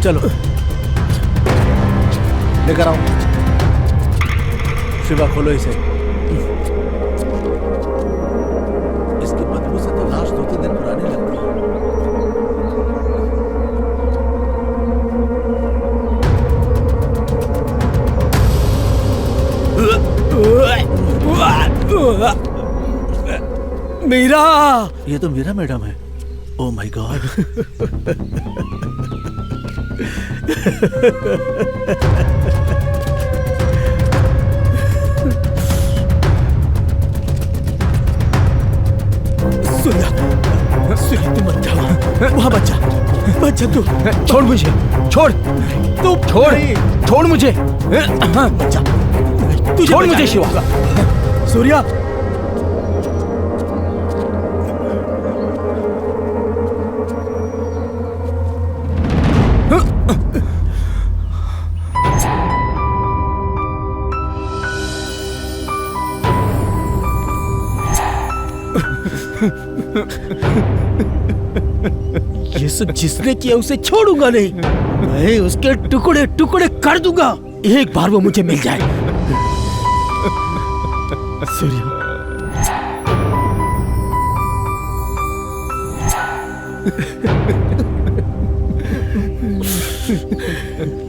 चलो लेकर आओ। शिवा खोलो इसे। इसकी बदबू से तो लाश 2-3 दिन पुरानी लगती है। मीरा, ये तो मीरा मैडम है। Oh my God. सूर्या, तू मत जा वहाँ, बच्चा तू छोड़ मुझे, छोड़, तू छोड़ मुझे, बच्चा, छोड़ मुझे शिवा। सूर्या, ये सब जिसने किया उसे छोड़ूंगा नहीं। मैं उसके टुकड़े टुकड़े कर दूंगा, एक बार वो मुझे मिल जाए। सूर्या,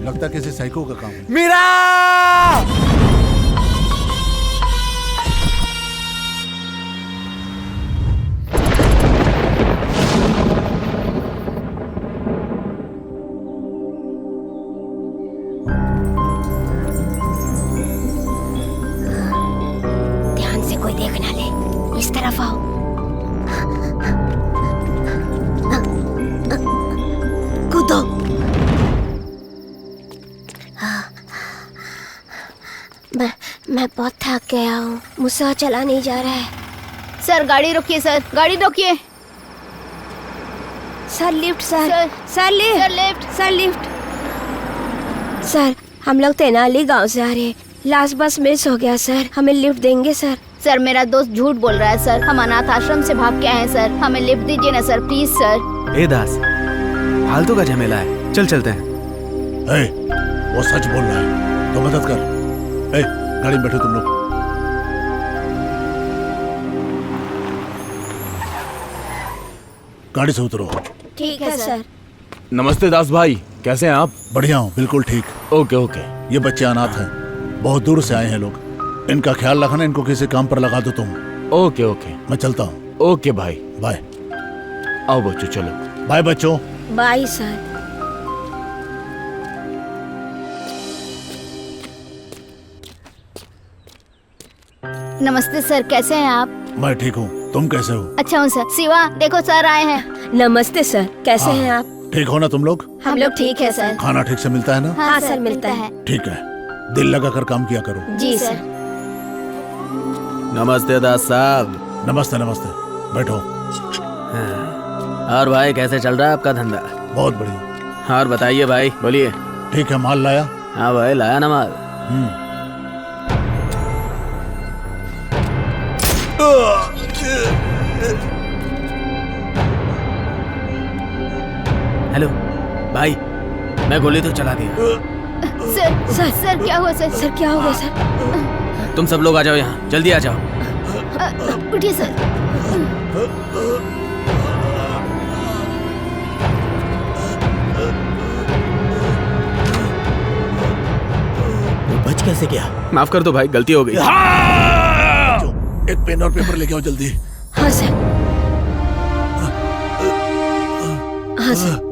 लगता किसी साइको का काम है। मीरा! ध्यान से कोई देख ना ले, इस तरफ आओ। कूदो। मैं बहुत थक गया हूँ, मुझसे चला नहीं जा रहा है। सर गाड़ी रोकिए, सर गाड़ी रोकिए। Sir lift, sir lift. Sir हम लोग तेनाली गांव से आ रहे हैं, लास्ट बस मिस हो गया सर, हमें लिफ्ट देंगे सर? सर मेरा दोस्त झूठ बोल रहा है सर, हम अनाथ आश्रम से भाग के आए हैं सर, हमें लिफ्ट दीजिए ना सर, प्लीज सर। ए दास, फालतू का झमेला है, चल चलते हैं। वो सच बोल रहा है तो मदद कर। गाड़ी में बैठो तुम लोग। गाड़ी से उतरो। ठीक है सर। नमस्ते दास भाई, कैसे हैं आप? बढ़िया हूँ, बिल्कुल ठीक। Okay okay. ये बच्चे अनाथ हैं, बहुत दूर से आए हैं लोग, इनका ख्याल रखना, इनको किसी काम पर लगा दो तुम। ओके ओके, मैं चलता हूँ। ओके भाई, बाय। आओ बच्चों चलो। बाय बच्चों। Bye sir. नमस्ते सर, कैसे हैं आप? मैं ठीक हूँ, तुम कैसे हो? अच्छा हूँ सर। शिवा देखो सर आए हैं। नमस्ते सर, कैसे हैं आप? ठीक हो ना तुम लोग? हम लोग ठीक है सर। खाना ठीक से मिलता है ना? हाँ सर, मिलता है। ठीक है, दिल लगा कर काम किया करो। जी सर। नमस्ते दास साहब। नमस्ते नमस्ते, बैठो। और भाई कैसे चल रहा है आपका धंधा? बहुत बढ़िया। और बताइए भाई, बोलिए। ठीक है, माल लाया? हाँ भाई, लाया ना माल। हेलो भाई, मैं गोली तो चला दिया। सर क्या हुआ सर? सर क्या हो गया सर? तुम सब लोग आ जाओ यहाँ, जल्दी आ जाओ। उठिए सर। बच कैसे गया? माफ कर दो भाई, गलती हो गई। एक पेन और पेपर लेके आओ जल्दी। हाँ सर। हाँ सर।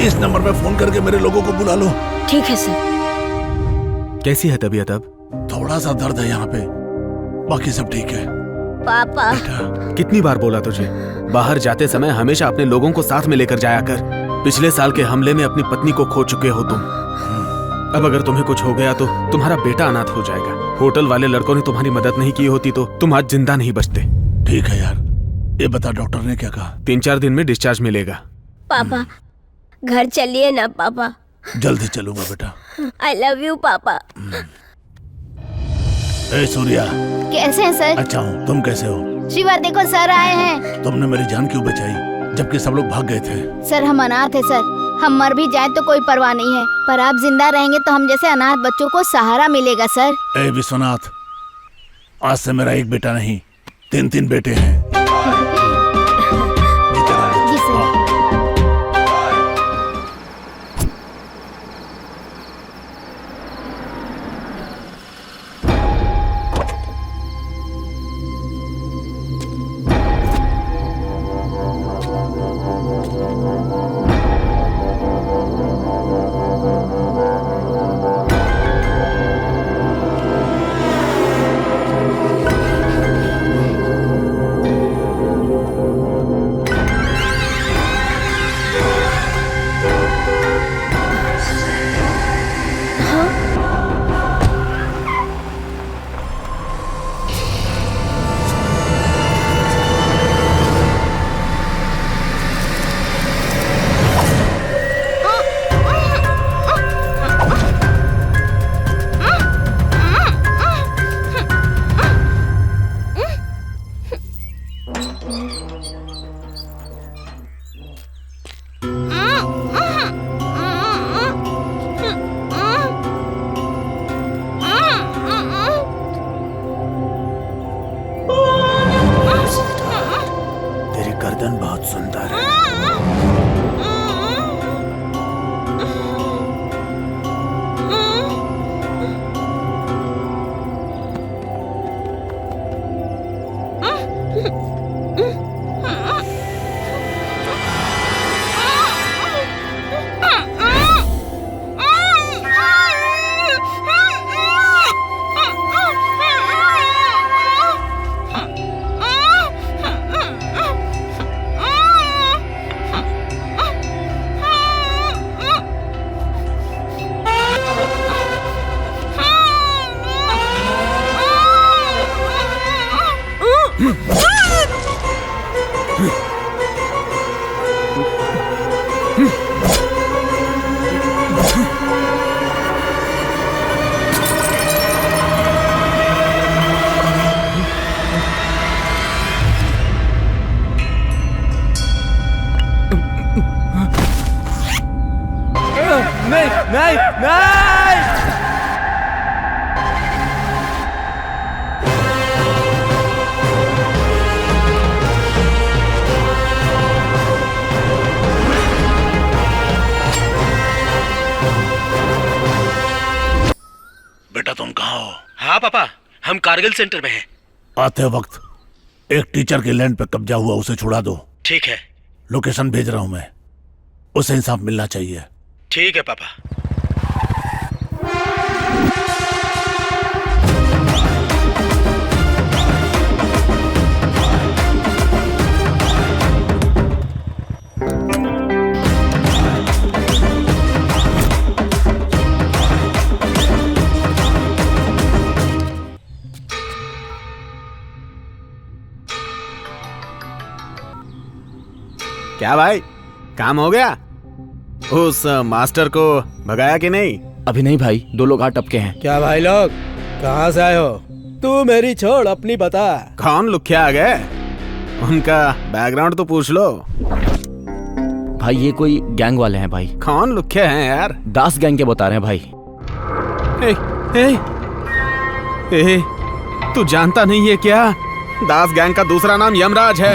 इस नंबर पे फोन करके मेरे लोगों को बुला लो। ठीक है सर। कैसी है तबीयत अब? थोड़ा सा दर्द है यहाँ पे, बाकी सब ठीक है। पापा। कितनी बार बोला तुझे, बाहर जाते समय हमेशा अपने लोगों को साथ में लेकर जाया कर। पिछले साल के हमले में अपनी पत्नी को खो चुके हो तुम। अब अगर तुम्हें कुछ हो गया तो तुम्हारा बेटा अनाथ हो जाएगा। होटल वाले लड़कों ने तुम्हारी मदद नहीं की होती तो तुम आज जिंदा नहीं बचते। ठीक है यार, ये बता डॉक्टर ने क्या कहा? 3-4 दिन में डिस्चार्ज मिलेगा। पापा घर चलिए ना पापा। जल्दी चलूंगा बेटा। आई लव यू पापा। ए सूर्या। कैसे हैं सर? अच्छा हूँ, तुम कैसे हो? शिवा देखो सर आए हैं। तुमने मेरी जान क्यों बचाई जबकि सब लोग भाग गए थे? सर हम अनाथ है सर, हम मर भी जाएं तो कोई परवाह नहीं है, पर आप जिंदा रहेंगे तो हम जैसे अनाथ बच्चों को सहारा मिलेगा सर। ए विश्वनाथ, आज से मेरा एक बेटा नहीं 3 बेटे हैं। जी सर। तेरी गर्दन बहुत सुंदर है। नहीं नहीं। बेटा तुम कहाँ हो? हाँ पापा, हम कारगिल सेंटर में हैं। आते वक्त एक टीचर के लैंड पे कब्जा हुआ, उसे छुड़ा दो। ठीक है। लोकेशन भेज रहा हूं मैं, उसे इंसाफ मिलना चाहिए। ठीक है पापा। क्या भाई, काम हो गया? उस मास्टर को भगाया कि नहीं? अभी नहीं भाई, 2 लोग आ टपके हैं। क्या भाई लोग, कहाँ से आए हो? तू मेरी छोड़, अपनी बता। कौन लुख्या आ गए? उनका बैकग्राउंड तो पूछ लो। भाई ये कोई गैंग वाले हैं भाई। कौन लुख्या हैं यार? दास गैंग के बता रहे हैं भाई। ए, तू जानता नहीं है क्या? दास गैंग का दूसरा नाम यमराज है।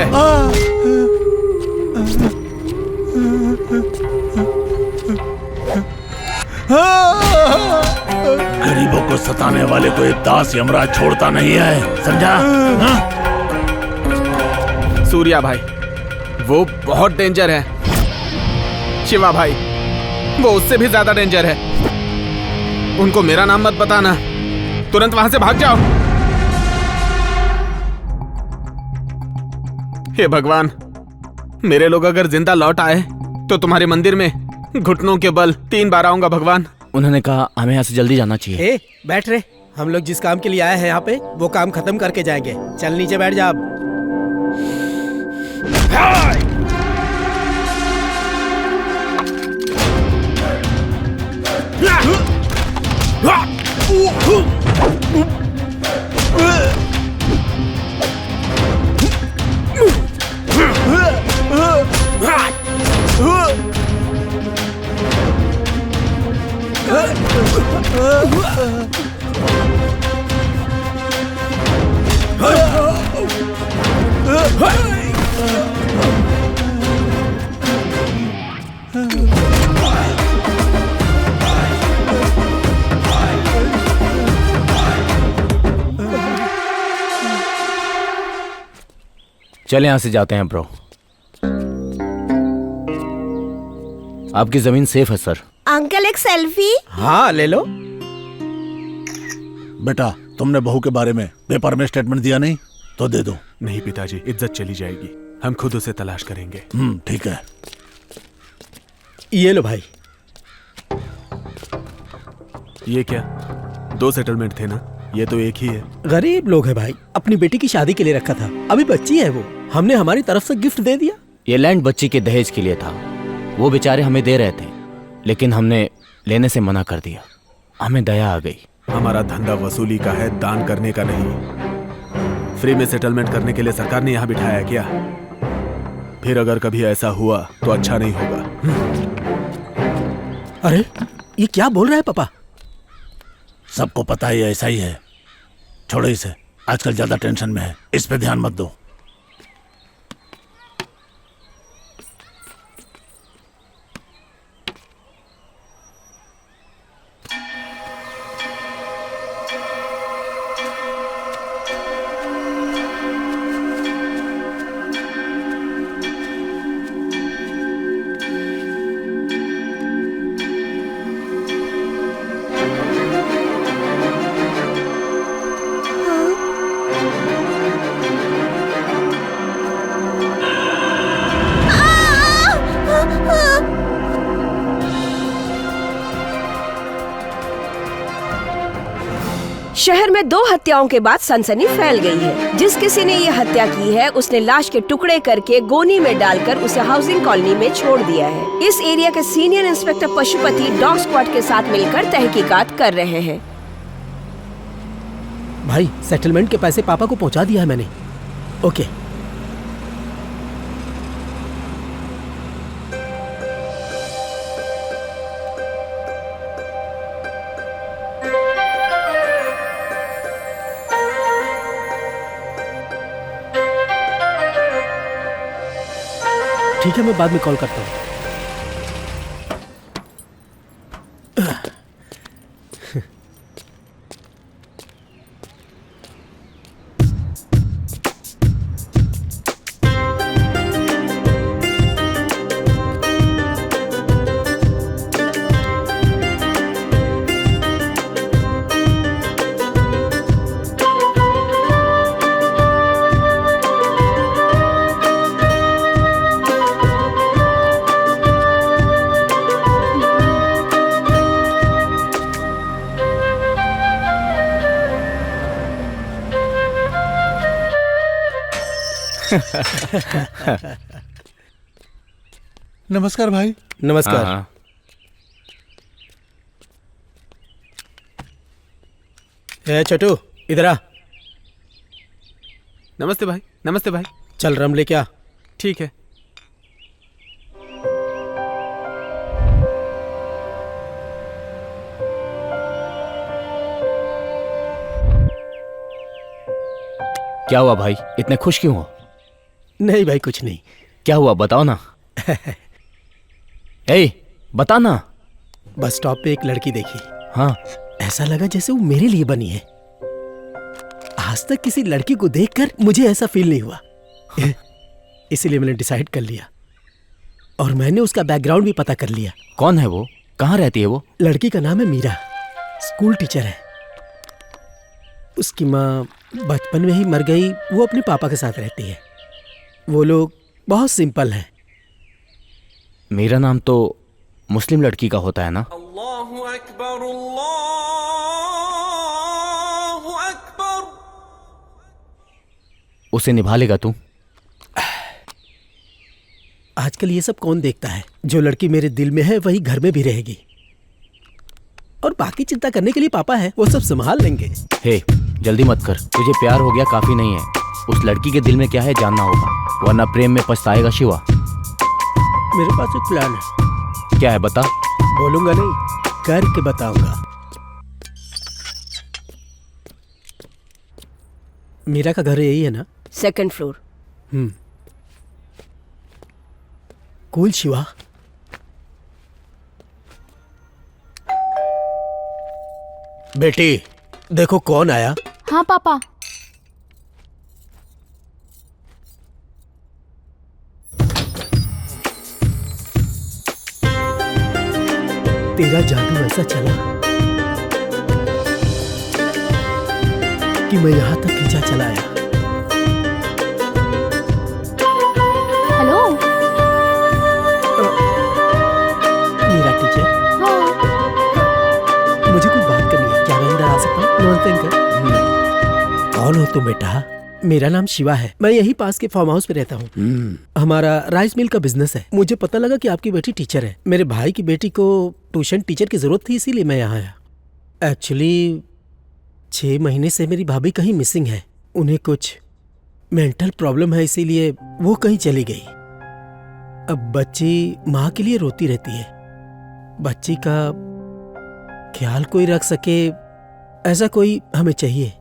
गरीबों को सताने वाले को एक दास यमराज छोड़ता नहीं है, समझा? सूर्या भाई, वो बहुत डेंजर है। शिवा भाई, वो उससे भी ज्यादा डेंजर है। उनको मेरा नाम मत बताना, तुरंत वहां से भाग जाओ। हे भगवान, मेरे लोग अगर जिंदा लौट आए तो तुम्हारे मंदिर में घुटनों के बल 3 बार आऊंगा भगवान। उन्होंने कहा हमें यहाँ से जल्दी जाना चाहिए। ए, बैठ रे। हम लोग जिस काम के लिए आए हैं यहाँ पे, वो काम खत्म करके जाएंगे। चल नीचे बैठ जा अब। चले यहाँ से जाते हैं ब्रो। आपकी जमीन सेफ है सर। अंकल एक सेल्फी। हाँ ले लो। बेटा, तुमने बहू के बारे में पेपर में स्टेटमेंट दिया नहीं तो दे दो। नहीं पिताजी, इज्जत चली जाएगी। हम खुद उसे तलाश करेंगे। ठीक है। ये लो भाई। ये क्या, 2 सेटलमेंट थे ना? ये तो एक ही है। गरीब लोग हैं भाई, अपनी बेटी की शादी के लिए रखा था, अभी बच्ची है वो, हमने हमारी तरफ से गिफ्ट दे दिया। ये लैंड बच्ची के दहेज के लिए था। वो बेचारे हमें दे रहे थे, लेकिन हमने लेने से मना कर दिया। हमें दया आ गई। हमारा धंधा वसूली का है, दान करने का नहीं। फ्री में सेटलमेंट करने के लिए सरकार ने यहाँ बिठाया क्या? फिर अगर कभी ऐसा हुआ तो अच्छा नहीं होगा। अरे ये क्या बोल रहा है पापा? सबको पता ही ऐसा ही है। छोड़ो इसे, आजकल ज्यादा टेंशन में है, इस पे ध्यान मत दो। शहर में 2 हत्याओं के बाद सनसनी फैल गई है। जिस किसी ने ये हत्या की है उसने लाश के टुकड़े करके गोनी में डालकर उसे हाउसिंग कॉलोनी में छोड़ दिया है। इस एरिया के senior inspector Pashupati dog squad के साथ मिलकर तहकीकात कर रहे हैं। भाई सेटलमेंट के पैसे पापा को पहुंचा दिया है मैंने। ओके। ठीक है, मैं बाद में कॉल करता हूँ। नमस्कार भाई। नमस्कार। हाँ। ए छोटू, इधर आ। नमस्ते भाई। नमस्ते भाई। चल रम लेके आ। ठीक है। क्या हुआ भाई, इतने खुश क्यों हो? नहीं भाई कुछ नहीं। क्या हुआ बताओ ना। ए, बता ना। बस स्टॉप पे एक लड़की देखी। हाँ। ऐसा लगा जैसे वो मेरे लिए बनी है। आज तक किसी लड़की को देखकर मुझे ऐसा फील नहीं हुआ। इसीलिए मैंने डिसाइड कर लिया, और मैंने उसका बैकग्राउंड भी पता कर लिया। कौन है वो? कहाँ रहती है वो? लड़की का नाम है मीरा, स्कूल टीचर है। उसकी माँ बचपन में ही मर गई। वो अपने पापा के साथ रहती है। वो लोग बहुत सिंपल हैं। मेरा नाम तो मुस्लिम लड़की का होता है ना? अल्लाहु अकबर, अल्लाहु अकबर। उसे निभा लेगा तू? आजकल ये सब कौन देखता है? जो लड़की मेरे दिल में है वही घर में भी रहेगी, और बाकी चिंता करने के लिए पापा है, वो सब संभाल लेंगे। हे, जल्दी मत कर। तुझे प्यार हो गया काफी नहीं है, उस लड़की के दिल में क्या है जानना होगा, वरना प्रेम में पछताएगा शिवा। मेरे पास एक प्लान है। क्या है बता। बोलूंगा नहीं, करके बताऊंगा। मीरा का घर यही है ना? 2nd floor. कूल शिवा। बेटी देखो कौन आया। हाँ पापा। तेरा जादू ऐसा चला कि मैं यहाँ तक खींचा चला आया। हेलो। मीरा टीचर, हाँ। मुझे कोई बात करनी है, क्या मैं अंदर आ सकता हूँ? नमस्ते अंकल। कौन हो तुम बेटा? मेरा नाम शिवा है, मैं यही पास के फार्म हाउस में रहता हूँ। हमारा राइस मिल का बिजनेस है। मुझे पता लगा कि आपकी बेटी टीचर है। मेरे भाई की बेटी को ट्यूशन टीचर की जरूरत थी, इसीलिए मैं यहाँ आया। एक्चुअली 6 महीने से मेरी भाभी कहीं मिसिंग है। उन्हें कुछ मेंटल प्रॉब्लम है, इसीलिए वो कहीं चली गई। अब बच्ची माँ के लिए रोती रहती है। बच्ची का ख्याल कोई रख सके ऐसा कोई हमें चाहिए।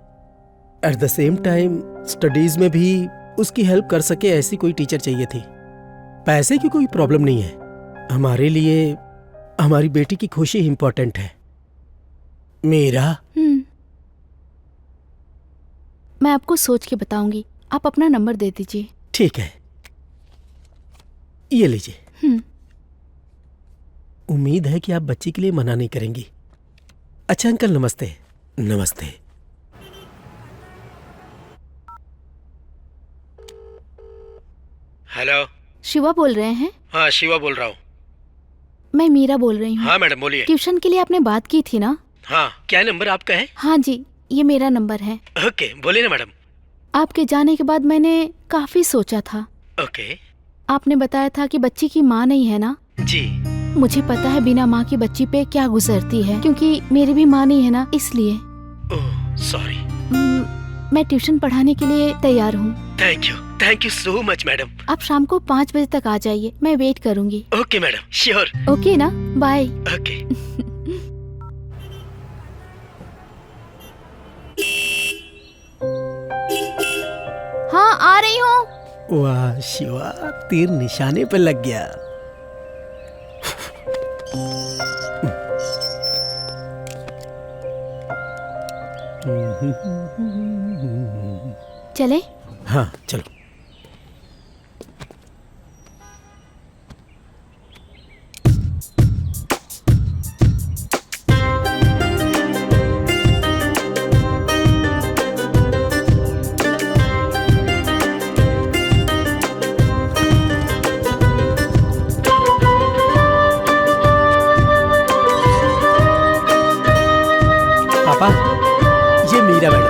At the same time studies में भी उसकी हेल्प कर सके ऐसी कोई टीचर चाहिए थी। पैसे की कोई प्रॉब्लम नहीं है, हमारे लिए हमारी बेटी की खुशी इंपॉर्टेंट है। मेरा मैं आपको सोच के बताऊंगी, आप अपना नंबर दे दीजिए। ठीक है, ये लीजिए। उम्मीद है कि आप बच्ची के लिए मना नहीं करेंगी। अच्छा अंकल, नमस्ते। नमस्ते। हेलो, शिवा बोल रहे हैं? हाँ शिवा बोल रहा हूँ। मैं मीरा बोल रही हूँ। हाँ मैडम बोलिए। ट्यूशन के लिए आपने बात की थी ना? हाँ, क्या नंबर आपका है? हाँ जी, ये मेरा नंबर है। ओके, बोलिए ना मैडम। आपके जाने के बाद मैंने काफी सोचा था। ओके। आपने बताया था कि बच्ची की माँ नहीं है ना? जी। मुझे पता है बिना माँ की बच्ची पे क्या गुजरती है, क्योंकि मेरी भी माँ नहीं है ना, इसलिए। Oh sorry. मैं ट्यूशन पढ़ाने के लिए तैयार हूँ। Thank you so much madam. आप शाम को 5 बजे तक आ जाइए, मैं वेट करूँगी। Okay madam, sure. ओके ना, बाय। ओके। हाँ आ रही हूँ। वाह शिवा, तीर निशाने पर लग गया। चले? हाँ चलो। पापा, ये मीरा मैडम,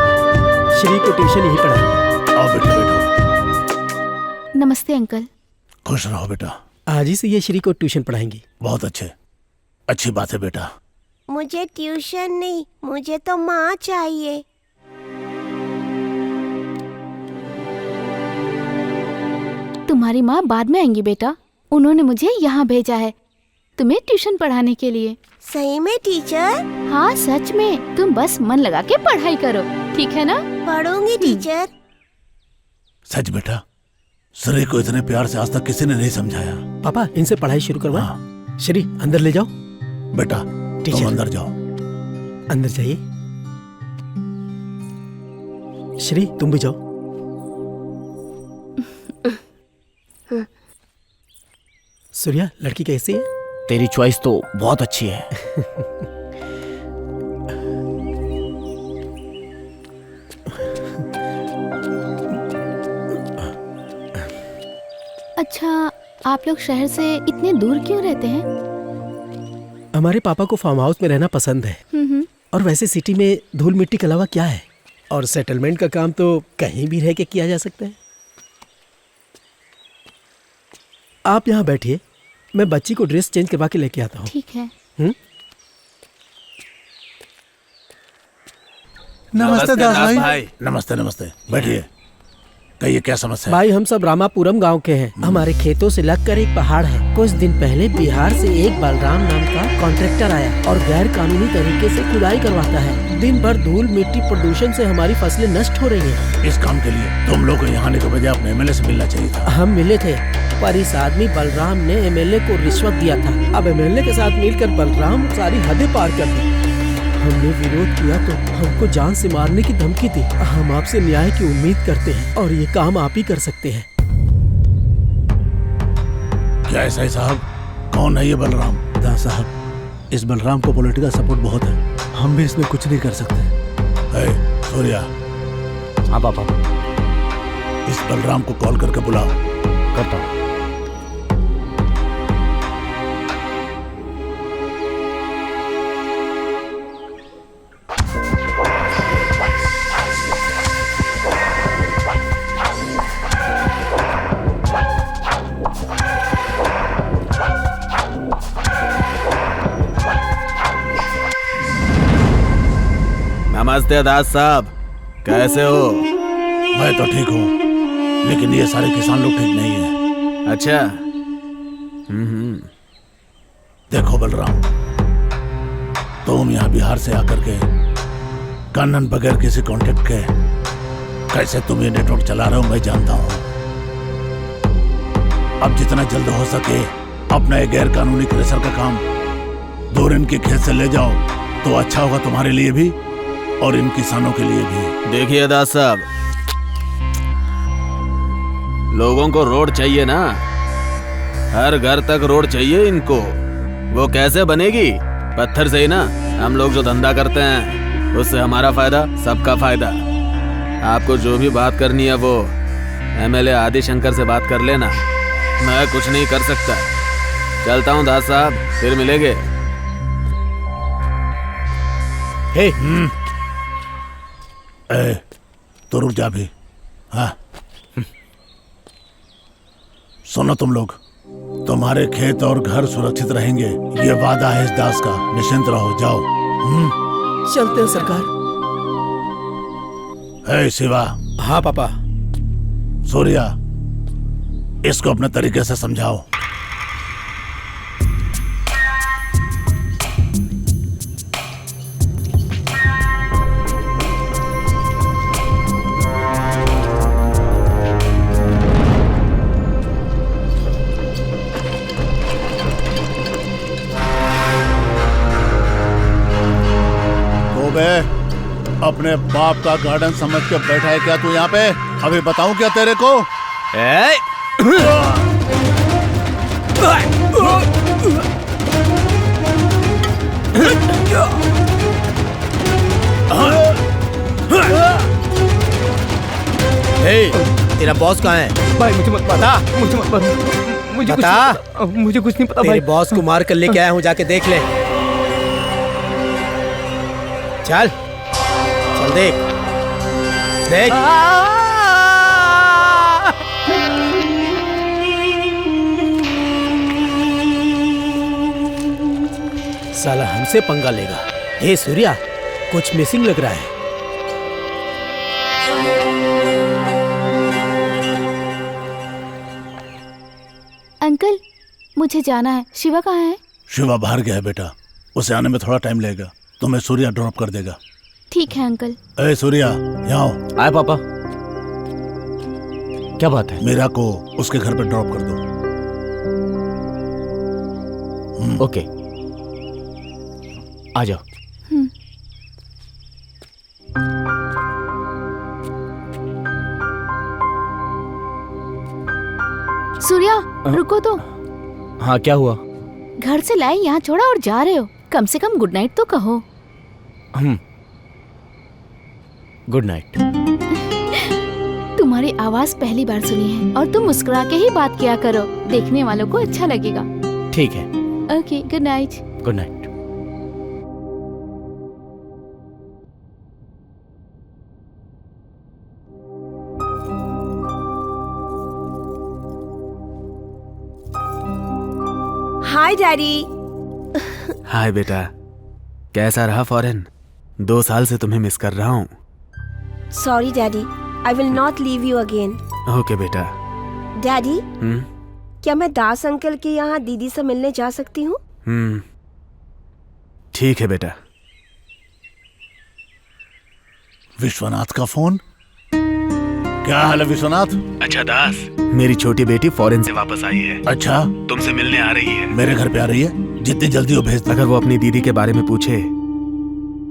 श्री को ट्यूशन यही पढ़ाएंगे। आओ बेटा, बैठो। नमस्ते अंकल। खुश रहो बेटा। आज ही से ये श्री को ट्यूशन पढ़ाएंगी। बहुत अच्छी बात है बेटा। मुझे ट्यूशन नहीं, मुझे तो माँ चाहिए। तुम्हारी माँ बाद में आएंगी बेटा, उन्होंने मुझे यहाँ भेजा है तुम्हें ट्यूशन पढ़ाने के लिए। सही में टीचर? हाँ सच में, तुम बस मन लगा के पढ़ाई करो, ठीक है ना? पढ़ूंगी टीचर। सच बेटा, श्री को इतने प्यार से आज तक किसी ने नहीं समझाया। पापा, इनसे पढ़ाई शुरू करवा। हाँ। श्री अंदर ले जाओ। बेटा टीचर। तुम अंदर जाओ। अंदर जाइए। श्री तुम भी जाओ। सूर्या, लड़की कैसी है? तेरी चॉइस तो बहुत अच्छी है। अच्छा, आप लोग शहर से इतने दूर क्यों रहते हैं? हमारे पापा को फार्म हाउस में रहना पसंद है। और वैसे सिटी में धूल मिट्टी के अलावा क्या है, और सेटलमेंट का काम तो कहीं भी रह के किया जा सकता है। आप यहाँ बैठिए, मैं बच्ची को ड्रेस चेंज करवा के लेके आता हूँ। ठीक है। नमस्ते दास भाई। नमस्ते नमस्ते, बैठिए। कहिए क्या समस्या है? भाई, हम सब रामापुरम गांव के हैं। हमारे खेतों से लगकर एक पहाड़ है। कुछ दिन पहले बिहार से एक बलराम नाम का कॉन्ट्रैक्टर आया और गैर कानूनी तरीके से खुदाई करवाता है। दिन भर धूल मिट्टी प्रदूषण से हमारी फसलें नष्ट हो रही हैं। इस काम के लिए तुम लोग को यहाँ आने के बजाय अपने एमएलए से मिलना चाहिए था। हम मिले थे, पर इस आदमी बलराम ने एमएलए को रिश्वत दिया था। अब एमएलए के साथ मिलकर बलराम सारी हदें पार कर दी। हमने विरोध किया तो हमको जान से मारने की धमकी दी। हम आपसे न्याय की उम्मीद करते हैं और ये काम आप ही कर सकते हैं। क्या ऐसा है साहब? कौन है ये बलराम? दास साहब, इस बलराम को पॉलिटिकल सपोर्ट बहुत है, हम भी इसमें कुछ नहीं कर सकते। सूर्या। हाँ पापा। इस बलराम को कॉल करके बुलाओ। करता हूँ। नमस्ते दास साहब, कैसे हो? मैं तो ठीक हूँ, लेकिन ये सारे किसान लोग ठीक नहीं है। अच्छा। देखो बलराम, तुम यहाँ बिहार से आकर के कानून बगैर किसी कॉन्टेक्ट के कैसे तुम ये नेटवर्क चला रहे हो मैं जानता हूँ। अब जितना जल्द हो सके अपना ये गैर कानूनी क्रेशर का काम दूर इनके खेत से ले जाओ तो अच्छा होगा तुम्हारे लिए भी और इन किसानों के लिए भी। देखिए दास साहब, लोगों को रोड चाहिए ना, हर घर तक रोड चाहिए इनको। वो कैसे बनेगी? पत्थर से ही ना। हम लोग जो धंधा करते हैं उससे हमारा फायदा, सबका फायदा। आपको जो भी बात करनी है वो एमएलए आदि शंकर से बात कर लेना, मैं कुछ नहीं कर सकता। चलता हूँ दास साहब, फिर मिलेंगे। हे तो रुक जा भी। हाँ सुनो तुम लोग, तुम्हारे खेत और घर सुरक्षित रहेंगे, ये वादा है इस दास का। निश्चिंत रहो, जाओ। चलते हैं सरकार। हे शिवा। हाँ पापा। सूर्या, इसको अपने तरीके से समझाओ। अपने बाप का गार्डन समझ के बैठा है क्या तू यहाँ पे? अभी बताऊं क्या तेरे को? तेरा बॉस कहाँ है? भाई मुझे मत बता, मुझे मत बता, मुझे कुछ नहीं पता भाई। तेरे बॉस को मार कर लेके आया हूँ, जाके देख ले। चल चल देख देख। साला हमसे पंगा लेगा। हे सूर्या, कुछ मिसिंग लग रहा है। अंकल मुझे जाना है। शिवा कहाँ है? शिवा बाहर गया है बेटा, उसे आने में थोड़ा टाइम लगेगा, तुम्हें सूर्या ड्रॉप कर देगा। ठीक है अंकल। ए सूर्या, यहाँ आओ। आए पापा। क्या बात है? मीरा को उसके घर पे ड्रॉप कर दो। ओके, आ जाओ। सूर्या रुको तो। हाँ क्या हुआ? घर से लाए यहाँ छोड़ा और जा रहे हो, कम से कम गुड नाइट तो कहो। Good night. तुम्हारी आवाज पहली बार सुनी है और तुम मुस्कुरा के ही बात किया करो, देखने वालों को अच्छा लगेगा। ठीक है। Okay, good night. Good night. Hi daddy. Hi बेटा, कैसा रहा फॉरेन? 2 साल से तुम्हें मिस कर रहा हूँ। Sorry daddy, I will not leave you again. Okay बेटा। डैडी, क्या मैं दास अंकल के यहाँ दीदी से मिलने जा सकती हूँ? ठीक है बेटा। विश्वनाथ का फोन? क्या हाल है विश्वनाथ? अच्छा दास, मेरी छोटी बेटी फॉरेन से वापस आई है। अच्छा, तुमसे मिलने आ रही है। मेरे घर पे आ रही है? जितनी जल्दी हो भेज दो। अगर वो अपनी दीदी के बारे में पूछे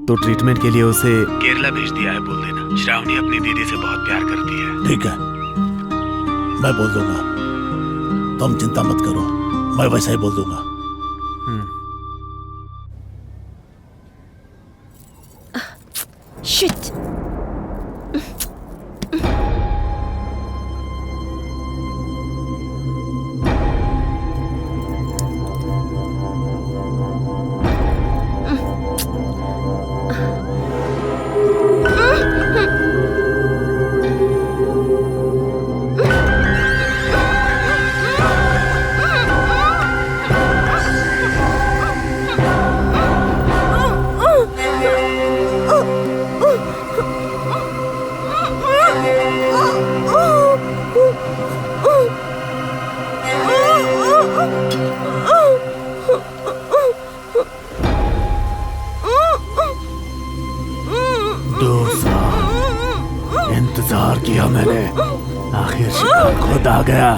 तो ट्रीटमेंट के लिए उसे केरला भेज दिया है, बोल देना। श्रावणी अपनी दीदी से बहुत प्यार करती है। ठीक है, मैं बोल दूंगा, तुम चिंता मत करो, मैं वैसा ही बोल दूंगा। आखिर शिकार खुद आ गया।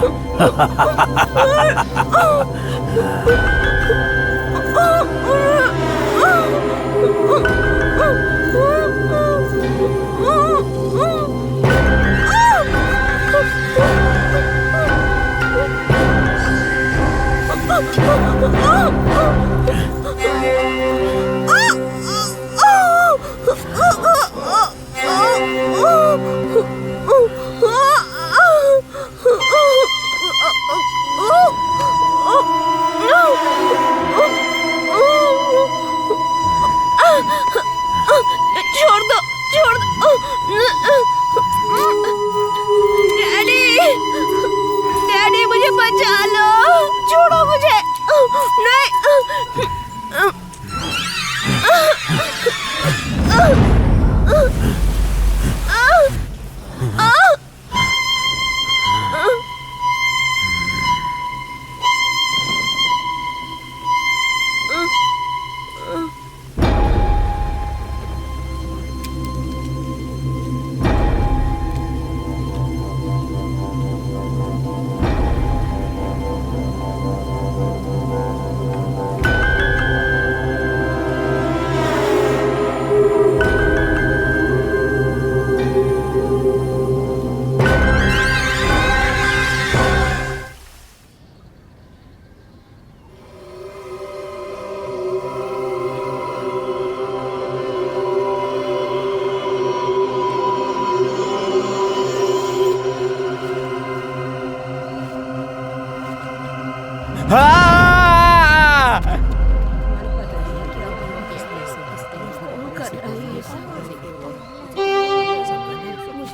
छोड़ दो, छोड़ दो। डैडी, डैडी मुझे बचा लो, छोड़ो मुझे। नहीं।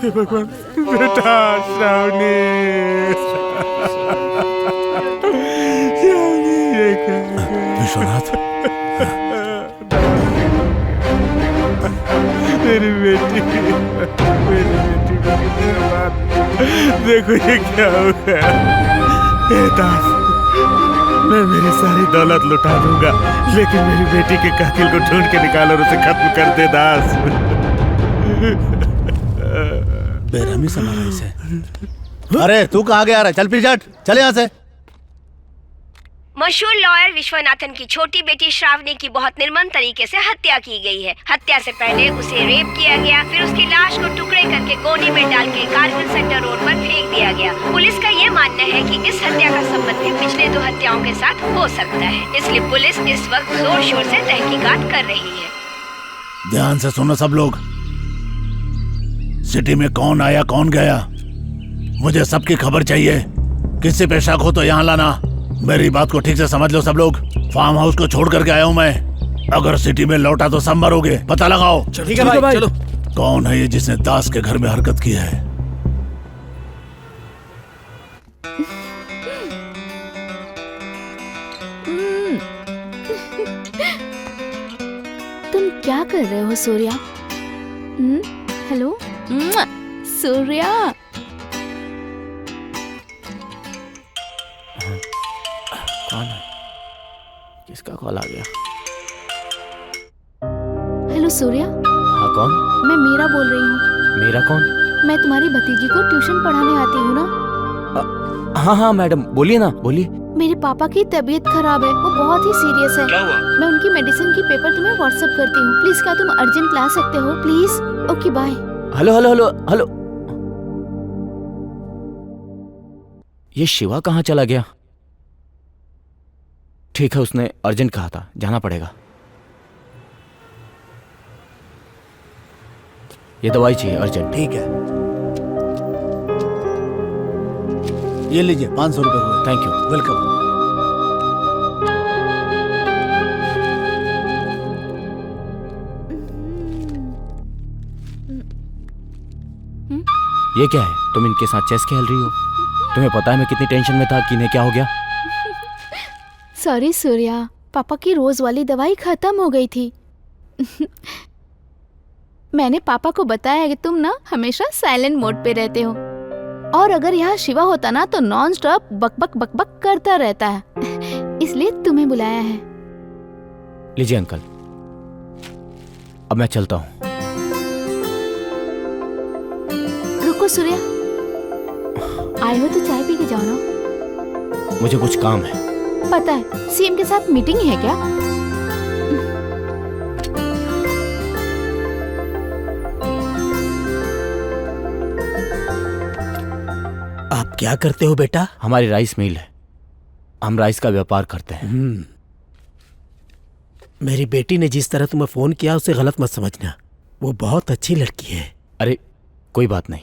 भगवान, बेटा श्रावणी, विश्वनाथ, मेरी बेटी देखो ये क्या हो गया। दास, मैं मेरी सारी दौलत लुटा दूंगा, लेकिन मेरी बेटी के कातिल को ढूंढ के निकाल और उसे खत्म कर दे दास। बेरहमी से मारा इसे। अरे तू कहाँ गया? चल फिर झट, चल यहाँ से। मशहूर लॉयर विश्वनाथन की छोटी बेटी श्रावणी की बहुत निर्मम तरीके से हत्या की गई है। हत्या से पहले उसे रेप किया गया, फिर उसकी लाश को टुकड़े करके गोनी में डाल के कारगिल सेक्टर रोड पर फेंक दिया गया। पुलिस का ये मानना है कि इस हत्या का संबंध भी पिछले 2 हत्याओं के साथ हो सकता है, इसलिए पुलिस इस वक्त जोर शोर से तहकीकात कर रही है। ध्यान से सुनो सब लोग। सिटी में कौन आया कौन गया, मुझे सबकी खबर चाहिए। किसी पे शक हो तो यहाँ लाना। मेरी बात को ठीक से समझ लो सब लोग। फार्म हाउस को छोड़ करके आया हूँ मैं। अगर सिटी में लौटा तो सब मरोगे, पता लगाओ। ठीक है भाई, चलो। कौन है ये जिसने दास के घर में हरकत की है? तुम क्या कर रहे हो सूर्या? हेलो सूर्या। कौन है? किसका कॉल आ गया? हेलो सूर्या। हाँ कौन? मैं मीरा बोल रही हूँ। मेरा कौन? मैं तुम्हारी भतीजी को ट्यूशन पढ़ाने आती हूँ ना। हाँ हाँ मैडम, बोलिए ना, बोलिए। मेरे पापा की तबीयत खराब है, वो बहुत ही सीरियस है। क्या हुआ? मैं उनकी मेडिसिन की पेपर तुम्हें व्हाट्सएप करती हूँ। प्लीज क्या तुम अर्जेंट ला सकते हो please? Okay bye. Hello hello hello hello. ये शिवा कहाँ चला गया? ठीक है, उसने अर्जेंट कहा था, जाना पड़ेगा। ये दवाई चाहिए अर्जेंट। ठीक है, ये लीजिए 500 रुपए हुए। Thank you. वेलकम। ये क्या है? तुम इनके साथ चेस खेल रही हो? तुम्हें पता है मैं कितनी टेंशन में था कि इन्हें क्या हो गया? सॉरी सूर्या, पापा की रोज वाली दवाई खत्म हो गई थी। मैंने पापा को बताया कि तुम ना हमेशा साइलेंट मोड पे रहते हो, और अगर यहाँ शिवा होता ना तो नॉन स्टॉप बकबक बकबक करता रहता है, इसलिए तुम्हें बुलाया है। लीजिए अंकल, अब मैं चलता हूँ। रुको सूर्या, आए हो तो चाय पी के जाओ ना। मुझे कुछ काम है। पता है सीएम के साथ मीटिंग है क्या? आप क्या करते हो बेटा? हमारी राइस मिल है, हम राइस का व्यापार करते हैं। मेरी बेटी ने जिस तरह तुम्हें फोन किया उसे गलत मत समझना, वो बहुत अच्छी लड़की है। अरे कोई बात नहीं।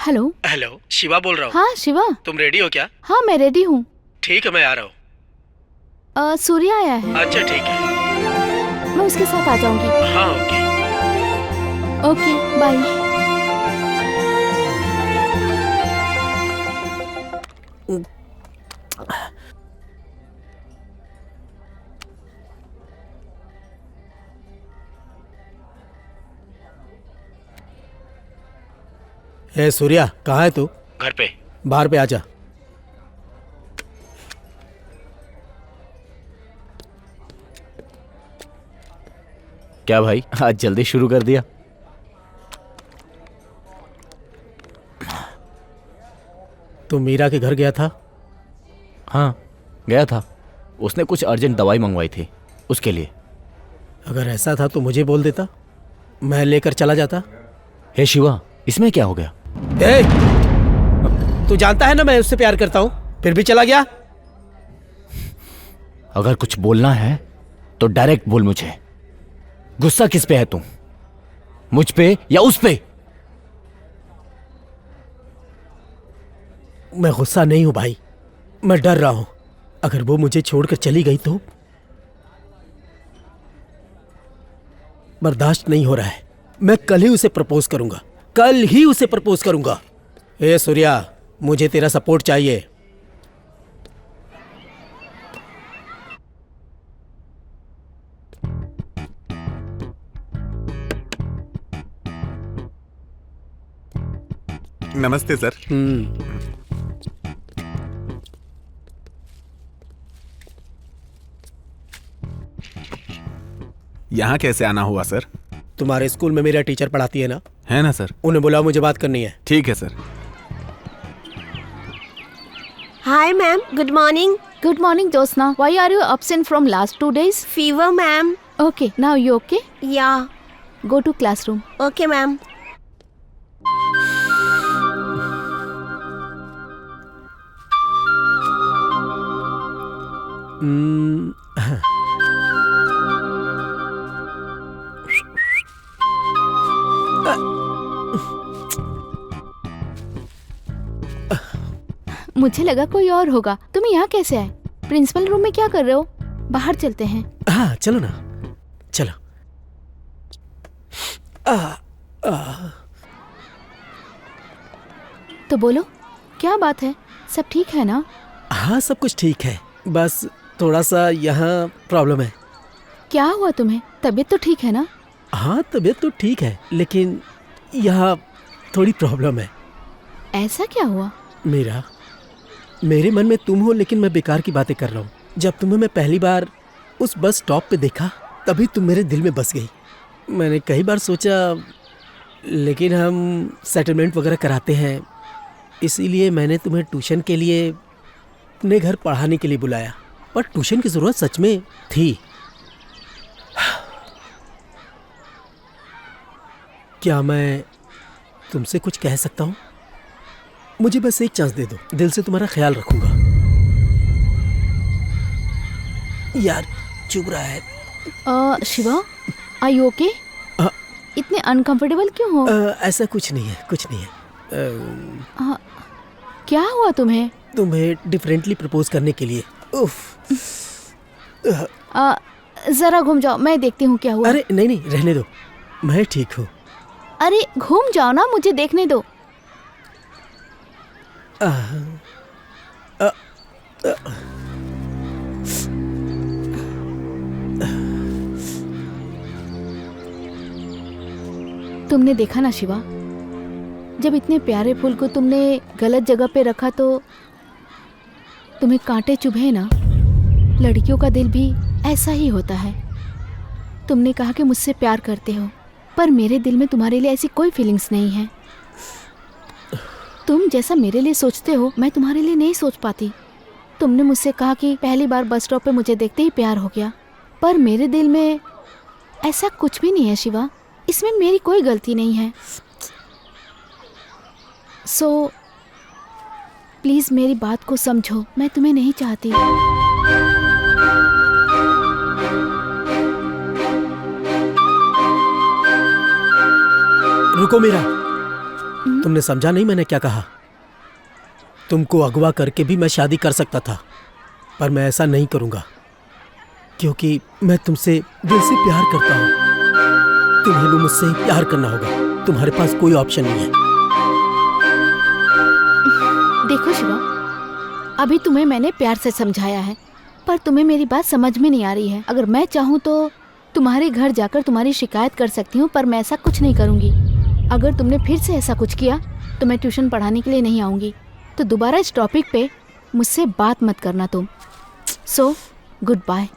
हेलो। हेलो, शिवा बोल रहा हूँ। हाँ शिवा। तुम रेडी हो क्या? हाँ मैं रेडी हूँ। ठीक है, मैं आ रहा हूँ। सूर्या आया है। अच्छा ठीक है, मैं उसके साथ आ जाऊंगी। हाँ ओके। Okay bye. ए सूर्या, कहाँ है तू? घर पे। बाहर पे आजा। क्या भाई, आज जल्दी शुरू कर दिया? तू मीरा के घर गया था? हाँ गया था, उसने कुछ अर्जेंट दवाई मंगवाई थी उसके लिए। अगर ऐसा था तो मुझे बोल देता, मैं लेकर चला जाता। हे शिवा, इसमें क्या हो गया? ए, तू जानता है ना मैं उससे प्यार करता हूँ, फिर भी चला गया। अगर कुछ बोलना है तो डायरेक्ट बोल मुझे। गुस्सा किस पे है तू, मुझ पे या उस पे? मैं गुस्सा नहीं हूं भाई, मैं डर रहा हूं। अगर वो मुझे छोड़कर चली गई तो बर्दाश्त नहीं हो रहा है। मैं कल ही उसे प्रपोज करूंगा, कल ही उसे प्रपोज करूंगा। ए सूर्या, मुझे तेरा सपोर्ट चाहिए। नमस्ते सर। यहाँ कैसे आना हुआ सर? तुम्हारे स्कूल में मेरा टीचर पढ़ाती है ना? है ना सर। उन्हें बुलाओ, मुझे बात करनी है। ठीक है sir. Hi ma'am, good morning. Good morning, Josna. Why are you absent from last 2 days? Fever ma'am. Okay, now you okay? या Go to classroom. Okay ma'am. मुझे लगा कोई और होगा। तुम यहाँ कैसे आए? प्रिंसिपल रूम में क्या कर रहे हो? बाहर चलते हैं। हाँ चलो ना, चलो। तो बोलो, क्या बात है? सब ठीक है ना? हाँ सब कुछ ठीक है, बस थोड़ा सा यहाँ प्रॉब्लम है। क्या हुआ तुम्हें? तबीयत तो ठीक है ना? हाँ तबीयत तो ठीक है, लेकिन यहाँ थोड़ी प्रॉब्लम है। ऐसा क्या हुआ? मेरे मन में तुम हो, लेकिन मैं बेकार की बातें कर रहा हूँ। जब तुम्हें मैं पहली बार उस बस स्टॉप पे देखा, तभी तुम मेरे दिल में बस गई। मैंने कई बार सोचा, लेकिन हम सेटलमेंट वगैरह कराते हैं, इसीलिए मैंने तुम्हें ट्यूशन के लिए अपने घर पढ़ाने के लिए बुलाया। पर ट्यूशन की ज़रूरत सच में थी। क्या मैं तुमसे कुछ कह सकता हूँ? मुझे बस एक चांस दे दो, दिल से तुम्हारा ख्याल रखूंगा। यार चुभ रहा है। Shiva, are you okay? इतने अनकंफर्टेबल क्यों हो? ऐसा कुछ नहीं है, कुछ नहीं है। क्या हुआ तुम्हें? तुम्हें डिफरेंटली प्रपोज करने के लिए। उफ। जरा घूम जाओ, मैं देखती हूँ क्या हुआ। अरे नहीं नहीं, रहने दो, मैं ठीक हूँ। अरे घूम जाओ ना, मुझे देखने दो। तुमने देखा ना शिवा, जब इतने प्यारे फूल को तुमने गलत जगह पे रखा तो तुम्हें कांटे चुभे ना। लड़कियों का दिल भी ऐसा ही होता है। तुमने कहा कि मुझसे प्यार करते हो, पर मेरे दिल में तुम्हारे लिए ऐसी कोई फीलिंग्स नहीं है। तुम जैसा मेरे लिए सोचते हो मैं तुम्हारे लिए नहीं सोच पाती। तुमने मुझसे कहा कि पहली बार बस स्टॉप पे मुझे देखते ही प्यार हो गया, पर मेरे दिल में ऐसा कुछ भी नहीं है शिवा। इसमें मेरी कोई गलती नहीं है। सो प्लीज मेरी बात को समझो, मैं तुम्हें नहीं चाहती। रुको मीरा, तुमने समझा नहीं मैंने क्या कहा? तुमको अगवा करके भी मैं शादी कर सकता था, पर मैं ऐसा नहीं करूंगा क्योंकि मैं तुमसे दिल से प्यार करता हूं। तुम्हें भी मुझसे प्यार करना होगा, तुम्हारे पास कोई ऑप्शन नहीं है। देखो शिवा, अभी तुम्हें मैंने प्यार से समझाया है, पर तुम्हें मेरी बात समझ में नहीं आ रही है। अगर मैं चाहूँ तो तुम्हारे घर जाकर तुम्हारी शिकायत कर सकती हूँ, पर मैं ऐसा कुछ नहीं करूँगी। अगर तुमने फिर से ऐसा कुछ किया तो मैं ट्यूशन पढ़ाने के लिए नहीं आऊँगी। तो दोबारा इस टॉपिक पे मुझसे बात मत करना तुम। So goodbye.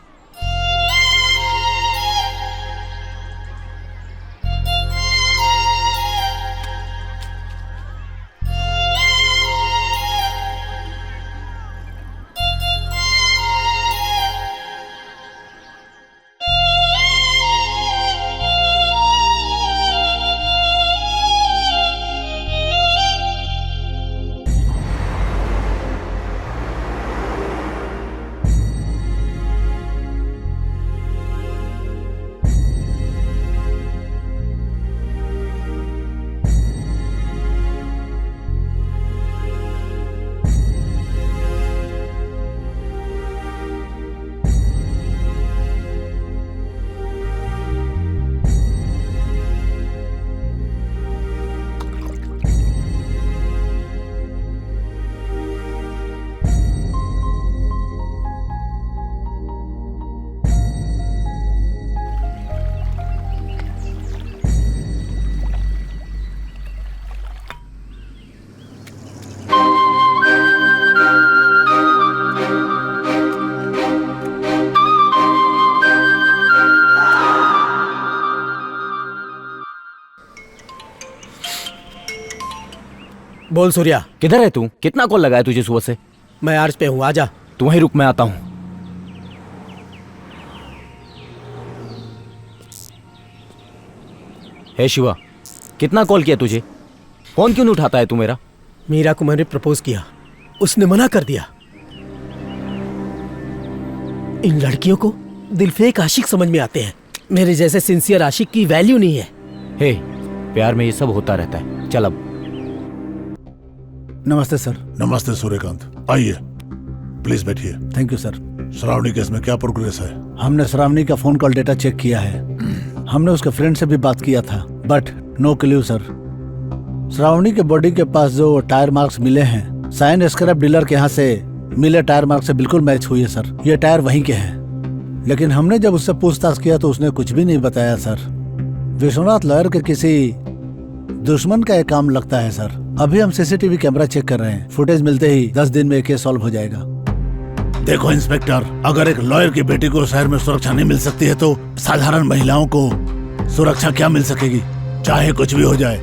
बोल सूर्या, किधर है तू? कितना कॉल लगाया तुझे सुबह से? मैं आर्ज पे हूँ, आजा। तू वहीं रुक, मैं आता हूँ। हे शिवा, कितना कॉल किया तुझे? फोन क्यों नहीं उठाता है तू मेरा? मीरा को मैंने प्रपोज किया, उसने मना कर दिया। इन लड़कियों को दिल फेक आशिक समझ में आते हैं, मेरे जैसे सिंसियर आशिक की वैल्यू नहीं है। हे, प्यार में ये सब होता रहता है। चल अब। नमस्ते सर। नमस्ते सूर्यकांत, आइए प्लीज बैठिए। Thank you sir. Shravani case में क्या प्रोग्रेस है? हमने श्रावणी का फोन कॉल डेटा चेक किया है। हमने उसके फ्रेंड से भी बात किया था, but no clue sir. Shravani के बॉडी के पास जो टायर मार्क्स मिले हैं, साइन स्क्रैप डीलर के यहाँ से मिले टायर मार्क्स से बिल्कुल मैच हुई है सर। ये टायर वहीं के हैं। लेकिन हमने जब उससे पूछताछ किया तो उसने कुछ भी नहीं बताया सर। विश्वनाथ लॉयर के किसी दुश्मन का ये काम लगता है सर। अभी हम सीसीटीवी कैमरा चेक कर रहे हैं, फुटेज मिलते ही 10 दिन में केस सॉल्व हो जाएगा। देखो इंस्पेक्टर, अगर एक लॉयर की बेटी को शहर में सुरक्षा नहीं मिल सकती है तो साधारण महिलाओं को सुरक्षा क्या मिल सकेगी? चाहे कुछ भी हो जाए,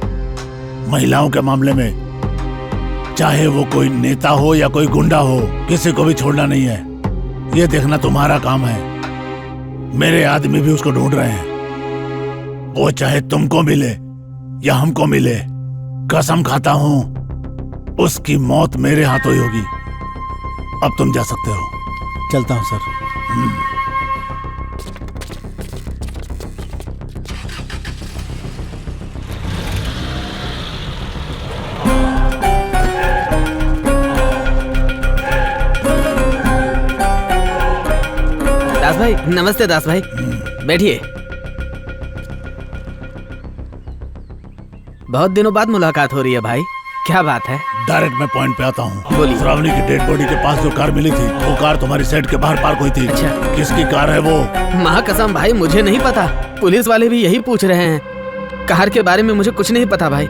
महिलाओं के मामले में चाहे वो कोई नेता हो या कोई गुंडा हो, किसी को भी छोड़ना नहीं है। ये देखना तुम्हारा काम है। मेरे आदमी भी उसको ढूंढ रहे हैं। वो चाहे तुमको मिले या हमको मिले, कसम खाता हूँ उसकी मौत मेरे हाथों ही होगी। अब तुम जा सकते हो। चलता हूँ सर। दास भाई, नमस्ते दास भाई, बैठिए। बहुत दिनों बाद मुलाकात हो रही है भाई, क्या बात है? डायरेक्ट मैं पॉइंट पे आता हूँ। बोलिए। श्रावणी की डेड बॉडी के पास जो कार मिली थी, वो कार तुम्हारी सेट के बाहर पार्क हुई थी। अच्छा। किसकी कार है वो? माँ कसम भाई, मुझे नहीं पता। पुलिस वाले भी यही पूछ रहे हैं। कार के बारे में मुझे कुछ नहीं पता भाई।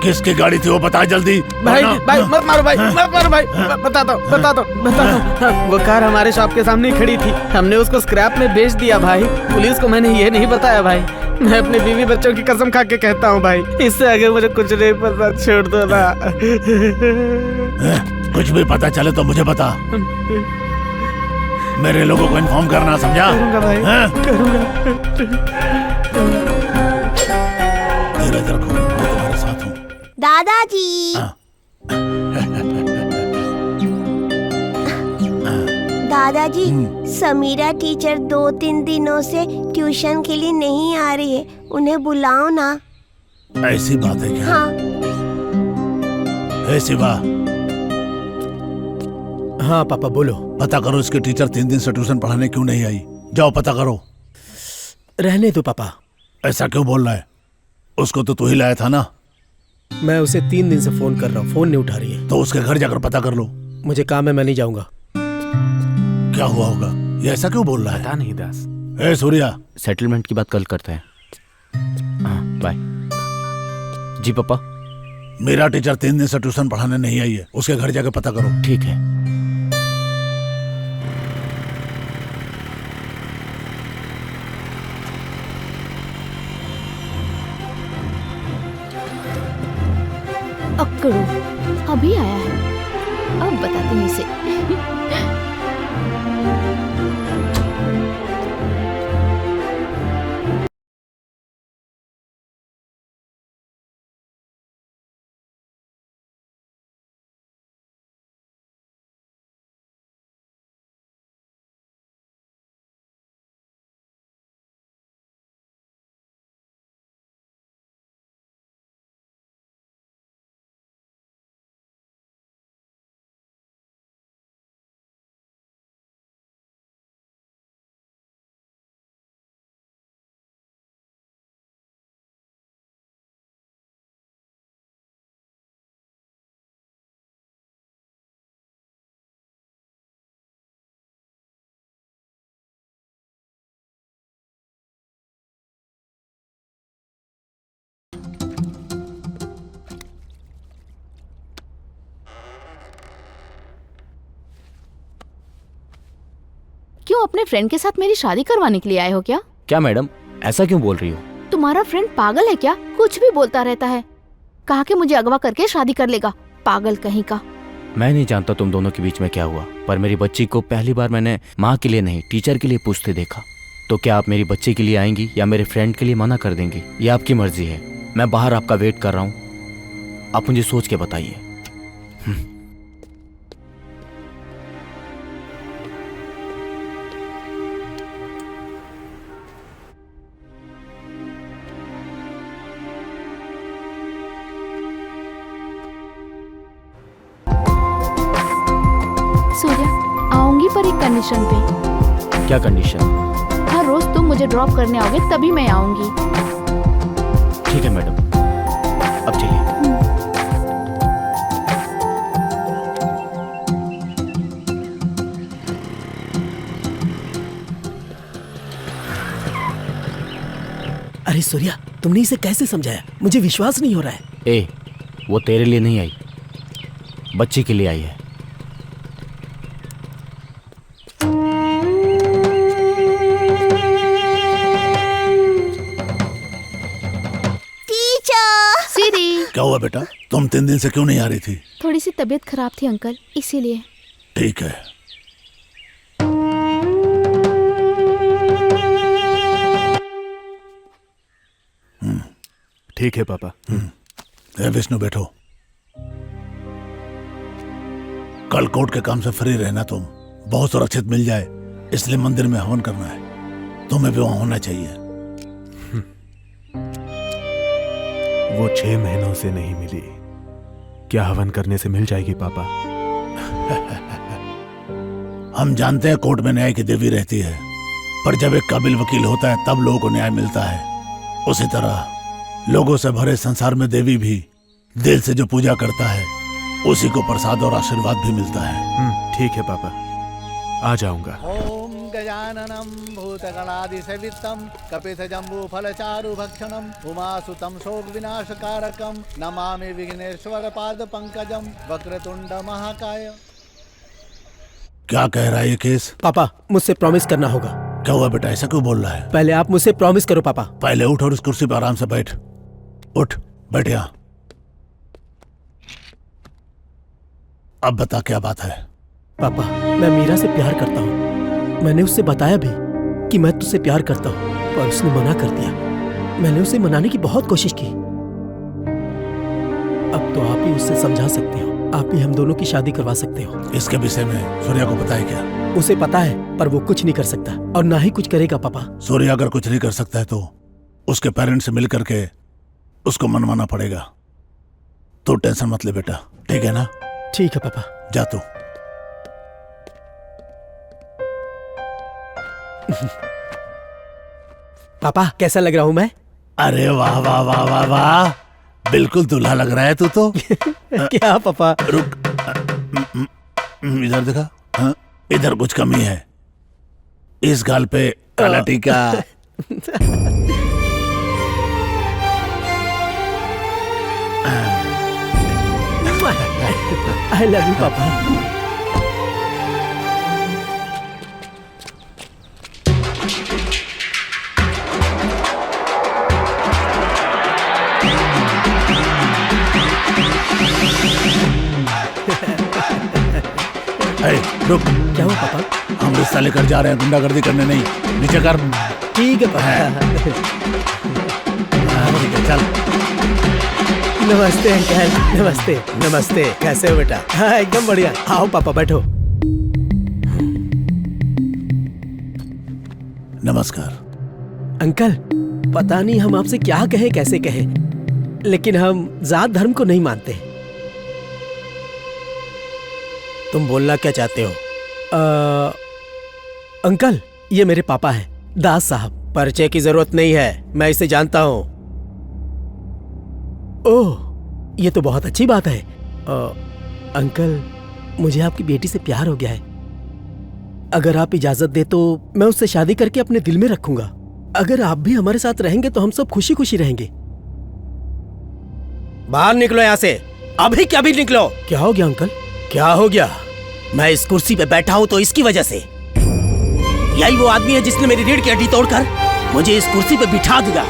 किसकी गाड़ी थी वो बता जल्दी। भाई भाई मत मारो भाई, मत मारो भाई। बताता हूँ। वो कार हमारे शॉप के सामने ही खड़ी थी, हमने उसको स्क्रैप में बेच दिया भाई। पुलिस को मैंने ये नहीं बताया भाई। मैं अपने बीवी बच्चों की कसम खा के कहता हूँ भाई, इससे आगे मुझे कुछ नहीं पता, छोड़ दो ना। कुछ भी पता चले तो मुझे बता, मेरे लोगों को इन्फॉर्म करना, समझा? करूँगा भाई, करूँगा। धीरज रखो, मैं तुम्हारे साथ हूँ। दादाजी। दादाजी, समीरा टीचर 2-3 दिनों से ट्यूशन के लिए नहीं आ रही है, उन्हें बुलाओ ना। ऐसी बात है क्या? हाँ। हे शिवा। हाँ पापा बोलो। पता करो इसके टीचर 3 दिन से ट्यूशन पढ़ाने क्यों नहीं आई। जाओ पता करो। रहने दो पापा। ऐसा क्यों बोल रहा है? उसको तो तू ही लाया था ना। मैं उसे 3 दिन से फोन कर रहा हूँ, फोन नहीं उठा रही है। तो उसके घर जाकर पता कर लो। मुझे काम है, मैं नहीं जाऊंगा। क्या हुआ होगा? ये ऐसा क्यों बोल रहा है? पता नहीं दास। ए सूर्या, सेटलमेंट की बात कल करते हैं। हाँ बाय। जी पापा। मेरा टीचर 3 दिन से ट्यूशन पढ़ाने नहीं आई है, उसके घर जाकर पता करो। ठीक है। अक्कड़ू अभी आया है, अब बताती हूँ इसे। क्यों अपने फ्रेंड के साथ मेरी शादी करवाने के लिए आए हो क्या? क्या मैडम, ऐसा क्यों बोल रही हो? तुम्हारा फ्रेंड पागल है क्या? कुछ भी बोलता रहता है। कहा कि मुझे अगवा करके शादी कर लेगा, पागल कहीं का। मैं नहीं जानता तुम दोनों के बीच में क्या हुआ, पर मेरी बच्ची को पहली बार मैंने माँ के लिए नहीं टीचर के लिए पूछते देखा। तो क्या आप मेरी बच्ची के लिए आएंगी या मेरे फ्रेंड के लिए मना कर देंगी? ये आपकी मर्जी है। मैं बाहर आपका वेट कर रहा हूँ, आप मुझे सोच के बताइए। सूर्या, आऊंगी पर एक कंडीशन पे। क्या कंडीशन? हर रोज तुम मुझे ड्रॉप करने आओगे तभी मैं आऊंगी। ठीक है मैडम, अब चलिए। अरे सूर्या, तुमने इसे कैसे समझाया? मुझे विश्वास नहीं हो रहा है। ए, वो तेरे लिए नहीं आई, बच्ची के लिए आई है। क्या हुआ बेटा, तुम 3 दिन से क्यों नहीं आ रही थी? थोड़ी सी तबीयत खराब थी अंकल, इसीलिए। ठीक है। ठीक है पापा। विष्णु बैठो। कल कोर्ट के काम से फ्री रहना, तुम बहुत सुरक्षित मिल जाए, इसलिए मंदिर में हवन करना है। तुम्हें भी वहां होना चाहिए। वो 6 महीनों से नहीं मिली, क्या हवन करने से मिल जाएगी पापा? हम जानते हैं कोर्ट में न्याय की देवी रहती है, पर जब एक काबिल वकील होता है तब लोगों को न्याय मिलता है। उसी तरह लोगों से भरे संसार में देवी भी दिल से जो पूजा करता है उसी को प्रसाद और आशीर्वाद भी मिलता है। ठीक है पापा, आ जाऊंगा। ओम गजाननं भूतगणादिसेवितं कपितजम्बूफलचारुभक्षणम् उमासुतं शोकविनाशकारकं नमामि विघ्नेश्वरपादपङ्कजं वक्रतुण्डमहाकाय। क्या कह रहा है ये केस? पापा मुझसे प्रॉमिस करना होगा। क्या हुआ बेटा, ऐसा क्यों बोल रहा है? पहले आप मुझसे प्रॉमिस करो पापा। पहले उठ और इस कुर्सी पर आराम से बैठ। उठ, बैठ यहाँ। अब बता क्या बात है? पापा मैं मीरा से प्यार करता हूँ। मैंने उससे बताया भी कि मैं तुझसे प्यार करता हूँ, पर उसने मना कर दिया। मैंने उसे मनाने की बहुत कोशिश की। अब तो आप ही उससे समझा सकते हो, आप ही हम दोनों की शादी करवा सकते हो। इसके विषय में सूर्या को पता है क्या? उसे पता है, पर वो कुछ नहीं कर सकता और ना ही कुछ करेगा पापा। सूर्या अगर कुछ नहीं कर सकता है तो उसके पेरेंट्स से मिल करके उसको मनवाना पड़ेगा। तो टेंशन मत ले बेटा, ठीक है ना? ठीक है पापा। जा तू। पापा कैसा लग रहा हूँ मैं? अरे वाह वाह वाह वाह वाह, बिल्कुल दूल्हा लग रहा है तू तो। क्या पापा? रुक, इधर देखा। हाँ, इधर कुछ कमी है। इस गाल पे काला टीका। आई लव यू पापा। रुक। क्या हुआ पापा? हम रिश्ता लेकर जा रहे हैं, गुंडागर्दी करने नहीं। नीचे कर। ठीक है पापा। ठीक है, चल। नमस्ते अंकल। नमस्ते। नमस्ते, कैसे हो बेटा? हाँ एकदम बढ़िया। आओ पापा बैठो। नमस्कार अंकल। पता नहीं हम आपसे क्या कहें, कैसे कहें, लेकिन हम जात धर्म को नहीं मानते। तुम बोलना क्या चाहते हो? अंकल ये मेरे पापा हैं, दास साहब। परिचय की जरूरत नहीं है, मैं इसे जानता हूं। ओह ये तो बहुत अच्छी बात है। अंकल मुझे आपकी बेटी से प्यार हो गया है। अगर आप इजाजत दे तो मैं उससे शादी करके अपने दिल में रखूंगा। अगर आप भी हमारे साथ रहेंगे तो हम सब खुशी खुशी रहेंगे। बाहर निकलो यहाँ से, अभी क्या भी निकलो। क्या हो गया अंकल? क्या हो गया? मैं इस कुर्सी पे बैठा हूँ तो इसकी वजह से। यही वो आदमी है जिसने मेरी रीढ़ की हड्डी तोड़कर मुझे इस कुर्सी पे बिठा दिया।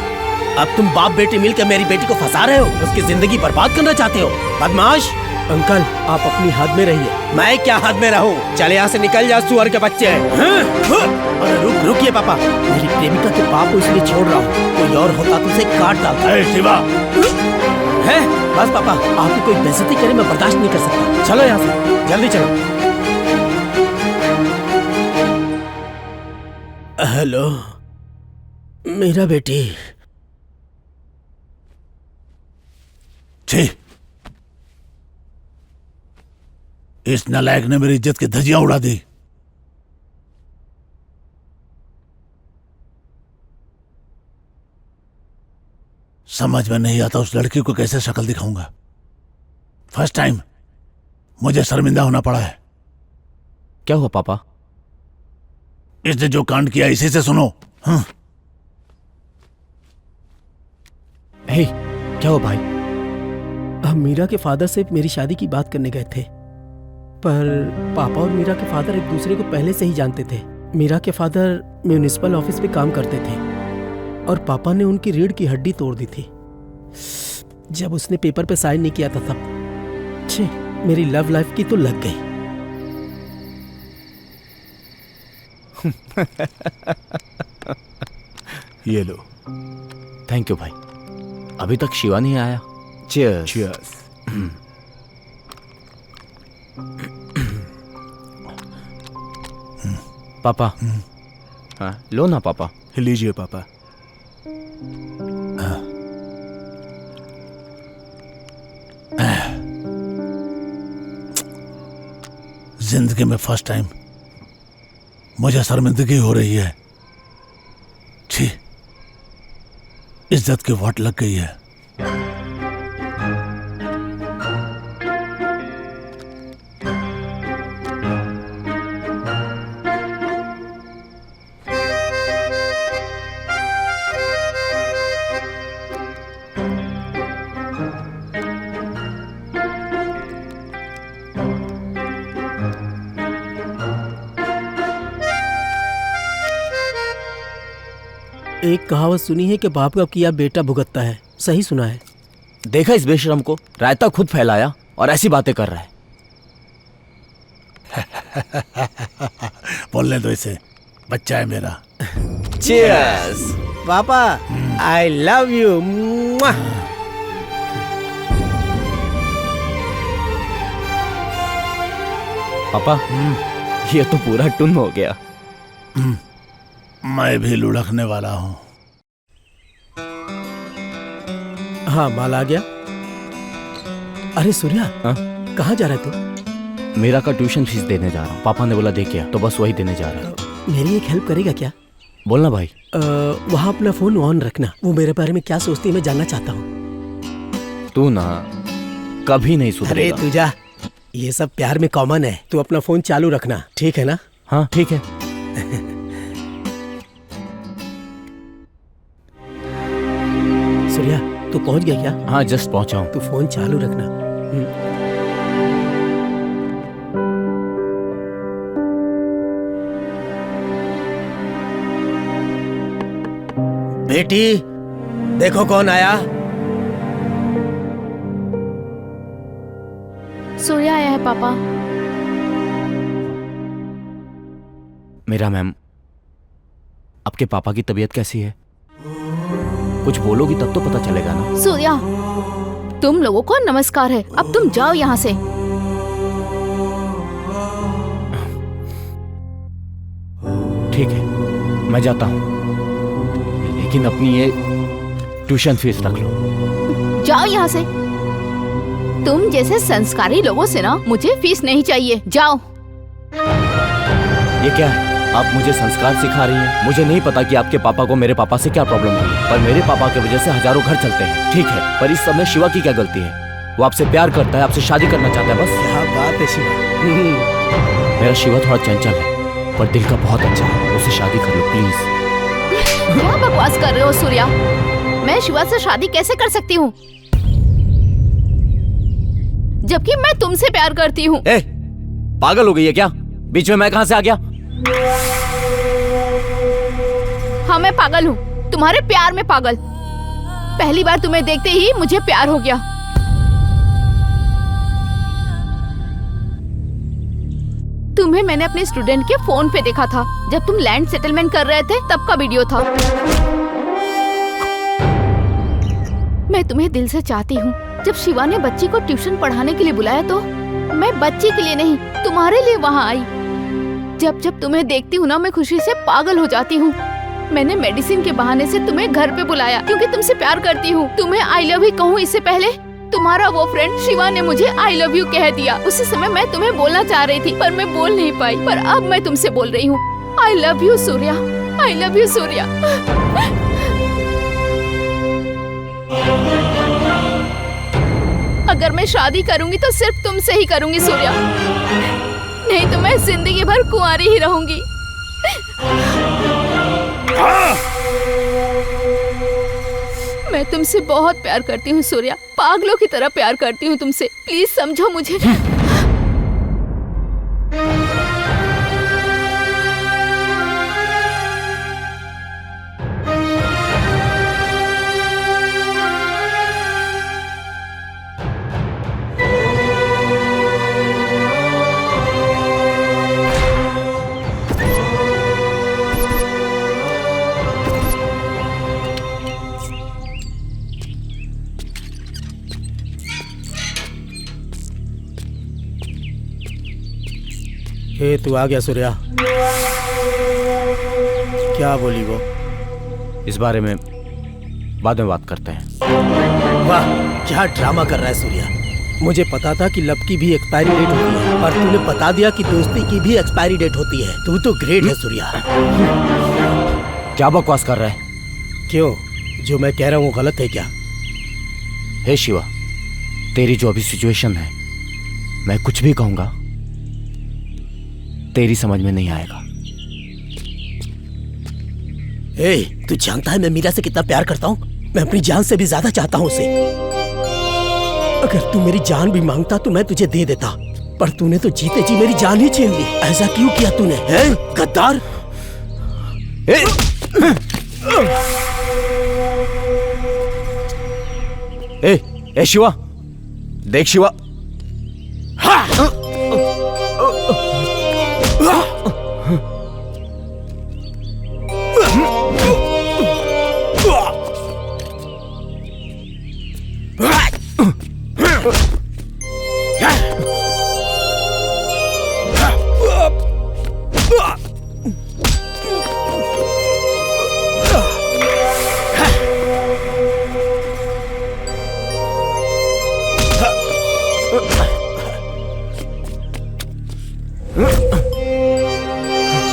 अब तुम बाप बेटे मिलकर मेरी बेटी को फंसा रहे हो, उसकी जिंदगी बर्बाद करना चाहते हो, बदमाश। अंकल आप अपनी हद में रहिए। मैं क्या हद में रहूं? चले यहाँ से निकल जा सुअर के बच्चे। अरे रुकिए पापा, मेरी प्रेमिका के बाप को इसलिए छोड़ रहा हूँ, कोई और होता तो उसे काट डालता। शिवा है बस पापा, आपकी कोई बेइज्जती करे मैं बर्दाश्त नहीं कर सकता। चलो यहाँ से, जल्दी चलो। हेलो मेरा बेटी। छी, इस नालायक ने मेरी इज्जत की धज्जियां उड़ा दी। समझ में नहीं आता उस लड़की को कैसे शक्ल दिखाऊंगा। फर्स्ट टाइम मुझे शर्मिंदा होना पड़ा है। क्या हुआ पापा? इसने जो कांड किया इसी से सुनो। हे, क्या हुआ भाई? हम मीरा के फादर से मेरी शादी की बात करने गए थे, पर पापा और मीरा के फादर एक दूसरे को पहले से ही जानते थे। मीरा के फादर म्यूनिसिपल ऑफिस में काम करते थे और पापा ने उनकी रीढ़ की हड्डी तोड़ दी थी जब उसने पेपर पे साइन नहीं किया था तब। छे, मेरी लव लाइफ की तो लग गई। ये लो। थैंक यू भाई। अभी तक शिवा नहीं आया। चीयर्स। चीयर्स। पापा। हाँ लो ना पापा। लीजिए पापा। जिंदगी में फर्स्ट टाइम मुझे शर्मिंदगी हो रही है। छी, इज्जत की वाट लग गई है। एक कहावत सुनी है कि बाप का किया बेटा भुगतता है। सही सुना है। देखा इस बेशरम को, रायता खुद फैलाया और ऐसी बातें कर रहा है। बोलने दो इसे, बच्चा है मेरा। चीयर्स पापा, आई लव यू। पापा ये तो पूरा टुन हो गया। मैं भी लुढ़कने वाला हूँ। हाँ, माल आ गया। अरे सूर्या, हाँ? कहाँ जा रहा है तू? मेरा का ट्यूशन फीस देने जा रहा हूँ। पापा ने बोला दे क्या, तो बस वही देने जा रहा है। मेरी एक हेल्प करेगा क्या? बोलना भाई। वहाँ अपना फोन ऑन रखना। वो मेरे बारे में क्या सोचती है मैं जानना चाहता हूँ। तू ना कभी नहीं सुधरेगा। अरे तू जा, ये सब प्यार में कॉमन है। तू अपना फोन चालू रखना, ठीक है ना? हाँ ठीक है। सूर्या, तू पहुंच गया क्या? हाँ जस्ट पहुंचा हूँ। तू फोन चालू रखना। बेटी, देखो कौन आया। सूर्या आया है पापा। मेरा मैम, आपके पापा की तबीयत कैसी है? कुछ बोलोगी तब तो पता चलेगा ना। सूर्या, तुम लोगों को नमस्कार है, अब तुम जाओ यहाँ से। ठीक है, मैं जाता हूँ, लेकिन अपनी ये ट्यूशन फीस रख लो। जाओ यहाँ से। तुम जैसे संस्कारी लोगों से ना मुझे फीस नहीं चाहिए। जाओ। ये क्या है? आप मुझे संस्कार सिखा रही हैं। मुझे नहीं पता कि आपके पापा को मेरे पापा से क्या प्रॉब्लम हुई, पर मेरे पापा की वजह से हजारों घर चलते हैं। ठीक है, पर इस समय शिवा की क्या गलती है? वो आपसे प्यार करता है, आपसे शादी करना चाहता है, बस। क्या बात है शिवा। मेरा शिवा थोड़ा चंचल है, पर दिल का बहुत अच्छा है। उसे शादी कर लो प्लीज। क्या बकवास कर रहे हो सूर्या? मैं शिवा से शादी कैसे कर सकती हूँ, जबकि मैं तुमसे प्यार करती हूँ? पागल हो गई है क्या? बीच में मैं कहाँ से आ गया? हाँ मैं पागल हूँ, तुम्हारे प्यार में पागल। पहली बार तुम्हें देखते ही मुझे प्यार हो गया। तुम्हें मैंने अपने स्टूडेंट के फोन पे देखा था, जब तुम लैंड सेटलमेंट कर रहे थे तब का वीडियो था। मैं तुम्हें दिल से चाहती हूँ। जब शिवा ने बच्ची को ट्यूशन पढ़ाने के लिए बुलाया तो मैं बच्ची के लिए नहीं, तुम्हारे लिए वहाँ आई। जब जब तुम्हें देखती हूँ ना, मैं खुशी से पागल हो जाती हूँ। मैंने मेडिसिन के बहाने से तुम्हें घर पे बुलाया क्योंकि तुमसे प्यार करती हूँ। तुम्हें आई लव यू कहूँ इससे पहले तुम्हारा वो फ्रेंड शिवा ने मुझे आई लव यू कह दिया। उसी समय मैं तुम्हें बोलना चाह रही थी पर मैं बोल नहीं पाई, पर अब मैं तुमसे बोल रही हूँ। I love you Surya, I love you Surya. अगर मैं शादी करूंगी तो सिर्फ तुमसे ही करूंगी सूर्या, नहीं तो मैं जिंदगी भर कुंवारी ही रहूंगी। मैं तुमसे बहुत प्यार करती हूँ सूर्या, पागलों की तरह प्यार करती हूँ तुमसे। प्लीज समझो मुझे। हे तू आ गया सूर्या। क्या बोली वो? इस बारे में बाद में बात करते हैं। वाह, क्या ड्रामा कर रहा है सूर्या। मुझे पता था कि लव की भी एक्सपायरी डेट होती है, पर तूने बता दिया कि दोस्ती की भी एक्सपायरी डेट होती है। तू तो ग्रेट है सूर्या। क्या बकवास कर रहा है? क्यों, जो मैं कह रहा हूँ गलत है क्या? हे शिवा, तेरी जो अभी सिचुएशन है, मैं कुछ भी कहूंगा तेरी समझ में नहीं आएगा। तू जानता है मैं मीरा से कितना प्यार करता हूँ? मैं अपनी जान से भी ज्यादा चाहता हूँ उसे। अगर तू मेरी जान भी मांगता तो मैं तुझे दे देता, पर तूने तो जीते जी मेरी जान ही छीन ली। ऐसा क्यों किया तूने, गद्दार? ए शिवा, देख शिवा।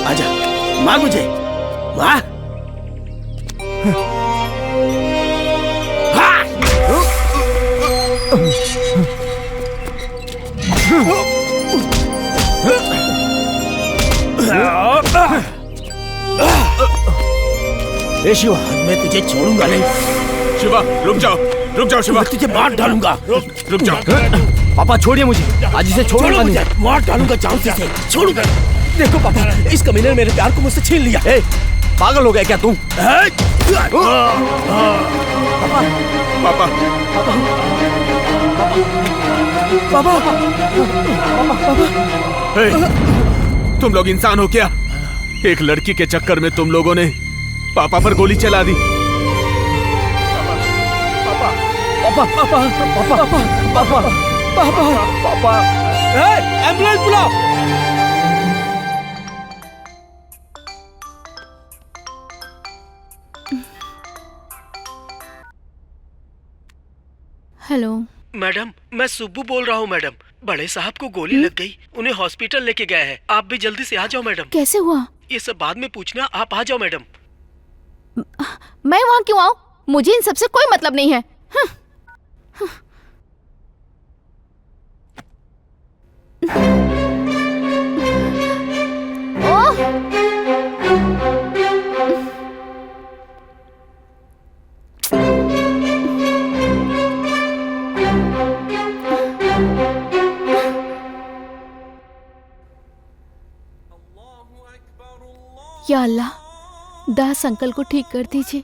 आजा, मार मुझे, वाह। ए शिवा, मैं तुझे छोड़ूंगा नहीं। शिवा रुक जाओ शिवा, मैं तुझे मार डालूंगा। रुक जाओ। पापा छोड़िए मुझे, आज इसे छोड़ूंगा नहीं। मार डालूंगा जान से, छोड़ूंगा। देखो पापा, इस कमीने ने मेरे प्यार को मुझसे छीन लिया। ए, पागल हो गया क्या तू? पापा तुम लोग इंसान हो क्या? एक लड़की के चक्कर में तुम लोगों ने पापा पर गोली चला दी। पापा, एम्बुलेंस बुलाओ। हेलो मैडम, मैं सुब्बू बोल रहा हूँ मैडम। बड़े साहब को गोली लग गई, उन्हें हॉस्पिटल लेके गए हैं। आप भी जल्दी से आ जाओ मैडम। कैसे हुआ? ये सब बाद में पूछना, आप आ जाओ मैडम। मैं वहाँ क्यों आऊँ? मुझे इन सबसे कोई मतलब नहीं है। या अल्लाह, दास अंकल को ठीक कर दीजिए,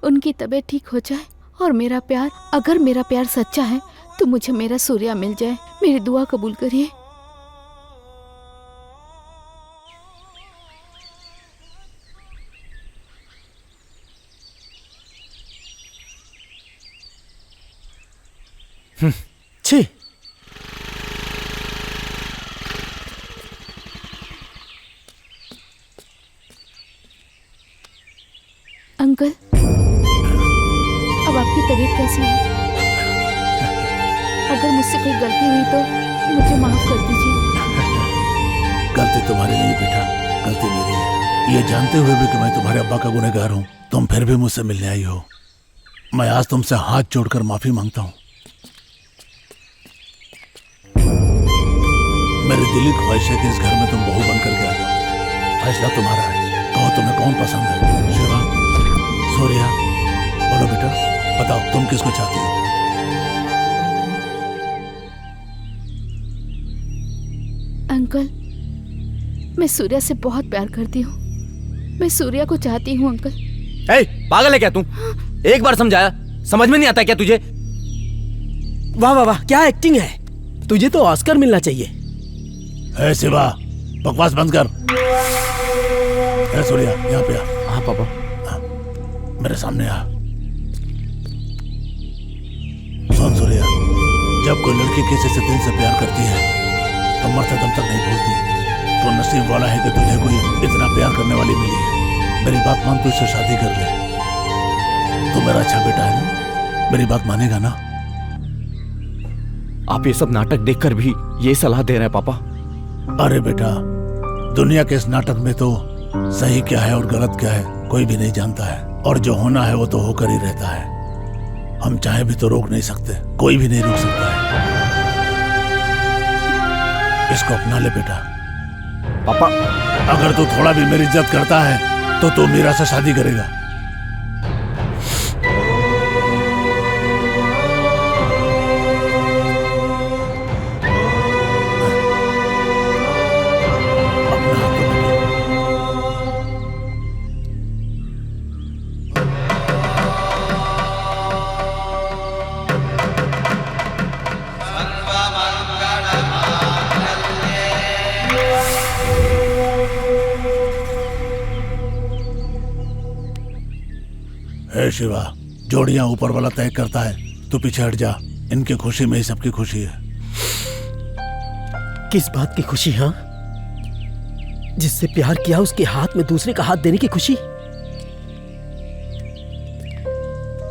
उनकी तबीयत ठीक हो जाए और मेरा प्यार, अगर मेरा प्यार सच्चा है तो मुझे मेरा सूर्या मिल जाए। मेरी दुआ कबूल करिए। छी, अंकल, अब आपकी तबीयत कैसी है? अगर मुझसे कोई गलती हुई तो मुझे माफ कर दीजिए। गलती तुम्हारी नहीं बेटा, गलती मेरी है। ये जानते हुए भी कि मैं तुम्हारे अब्बा का गुनहगार हूँ, तुम फिर भी मुझसे मिलने आई हो। मैं आज तुमसे हाथ जोड़कर माफी मांगता हूँ। मेरी दिली ख्वाहिश है कि इस घर में तुम बहू बन करके आ जाओ। फैसला तुम्हारा है, कहो तुम्हें कौन पसंद है। शिवा, सूर्या, बोलो बेटा, बताओ तुम किसको चाहती हो? अंकल, मैं सूर्या से बहुत प्यार करती हूँ। मैं सूर्या को चाहती हूँ अंकल। ए, पागल है क्या तू? एक बार समझाया, समझ में नहीं आता क्या तुझे? वाह वाह वाह, क्या एक्टिंग है। तुझे तो ऑस्कर मिलना चाहिए। ए शिवा, बकवास बंद कर। ए सूर्या, यहाँ पे आ। हाँ पापा। मेरे सामने आ। सुन सूर्या, जब कोई लड़की किसी से दिल से प्यार करती है तो मरते दम तक नहीं भूलती। तो नसीब वाला है कि तुझे कोई इतना प्यार करने वाली मिली है। मेरी बात मान, तू इससे शादी कर ले। तू मेरा अच्छा बेटा है ना, मेरी बात मानेगा ना? आप ये सब नाटक देखकर भी ये सलाह दे रहे हैं पापा? अरे बेटा, दुनिया के इस नाटक में तो सही क्या है और गलत क्या है कोई भी नहीं जानता है, और जो होना है वो तो होकर ही रहता है। हम चाहे भी तो रोक नहीं सकते, कोई भी नहीं रोक सकता है। इसको अपना ले बेटा। पापा, अगर तू थोड़ा भी मेरी इज्जत करता है तो तू मीरा से शादी करेगा। ए शिवा, जोड़ियां ऊपर वाला तय करता है, तू पीछे हट जा। इनकी खुशी में ही सबकी खुशी है। किस बात की खुशी? हाँ, जिससे प्यार किया उसके हाथ में दूसरे का हाथ देने की खुशी,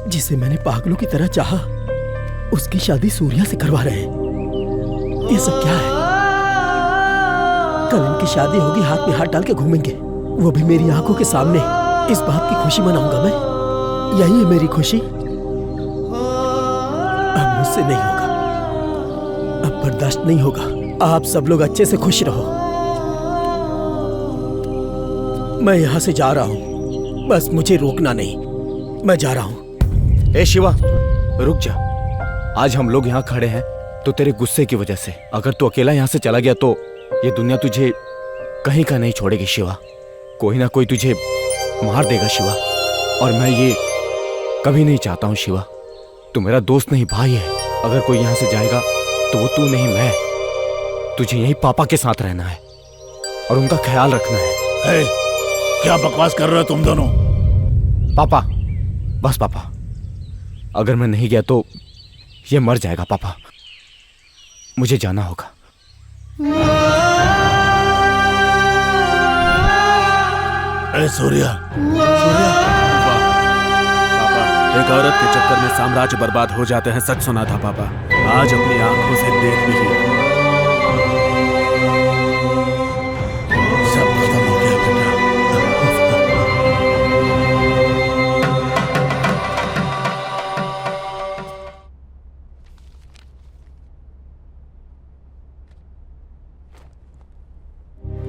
जिसे मैंने पागलों की तरह चाहा उसकी शादी सूर्या से करवा रहे हैं। ये सब क्या है? कल इनकी शादी होगी, हाथ में हाथ डाल के घूमेंगे, वो भी मेरी आंखों के सामने। इस बात की खुशी मनाऊंगा मैं। यही है मेरी खुशी। अब मुझसे नहीं होगा, अब बर्दाश्त नहीं होगा। आप सब लोग अच्छे से खुश रहो। मैं यहां से जा रहा हूं, बस मुझे रोकना नहीं। मैं जा रहा हूं। ए शिवा, रुक जा। आज हम लोग यहाँ खड़े हैं तो तेरे गुस्से की वजह से। अगर तू अकेला यहाँ से चला गया तो ये दुनिया तुझे कहीं का नहीं छोड़ेगी शिवा। कोई ना कोई तुझे मार देगा शिवा, और मैं ये कभी नहीं चाहता हूँ शिवा। तू मेरा दोस्त नहीं, भाई है। अगर कोई यहाँ से जाएगा तो वो तू नहीं, मैं। तुझे यहीं पापा के साथ रहना है और उनका ख्याल रखना है। क्या बकवास कर रहे हो तुम दोनों? पापा, बस पापा, अगर मैं नहीं गया तो ये मर जाएगा पापा। मुझे जाना होगा। सूर्या, पापा, एक औरत के चक्कर में साम्राज्य बर्बाद हो जाते हैं, सच सुना था पापा। आज अपनी आंखों से देख भी लिया। सब खत्म हो गया बेटा।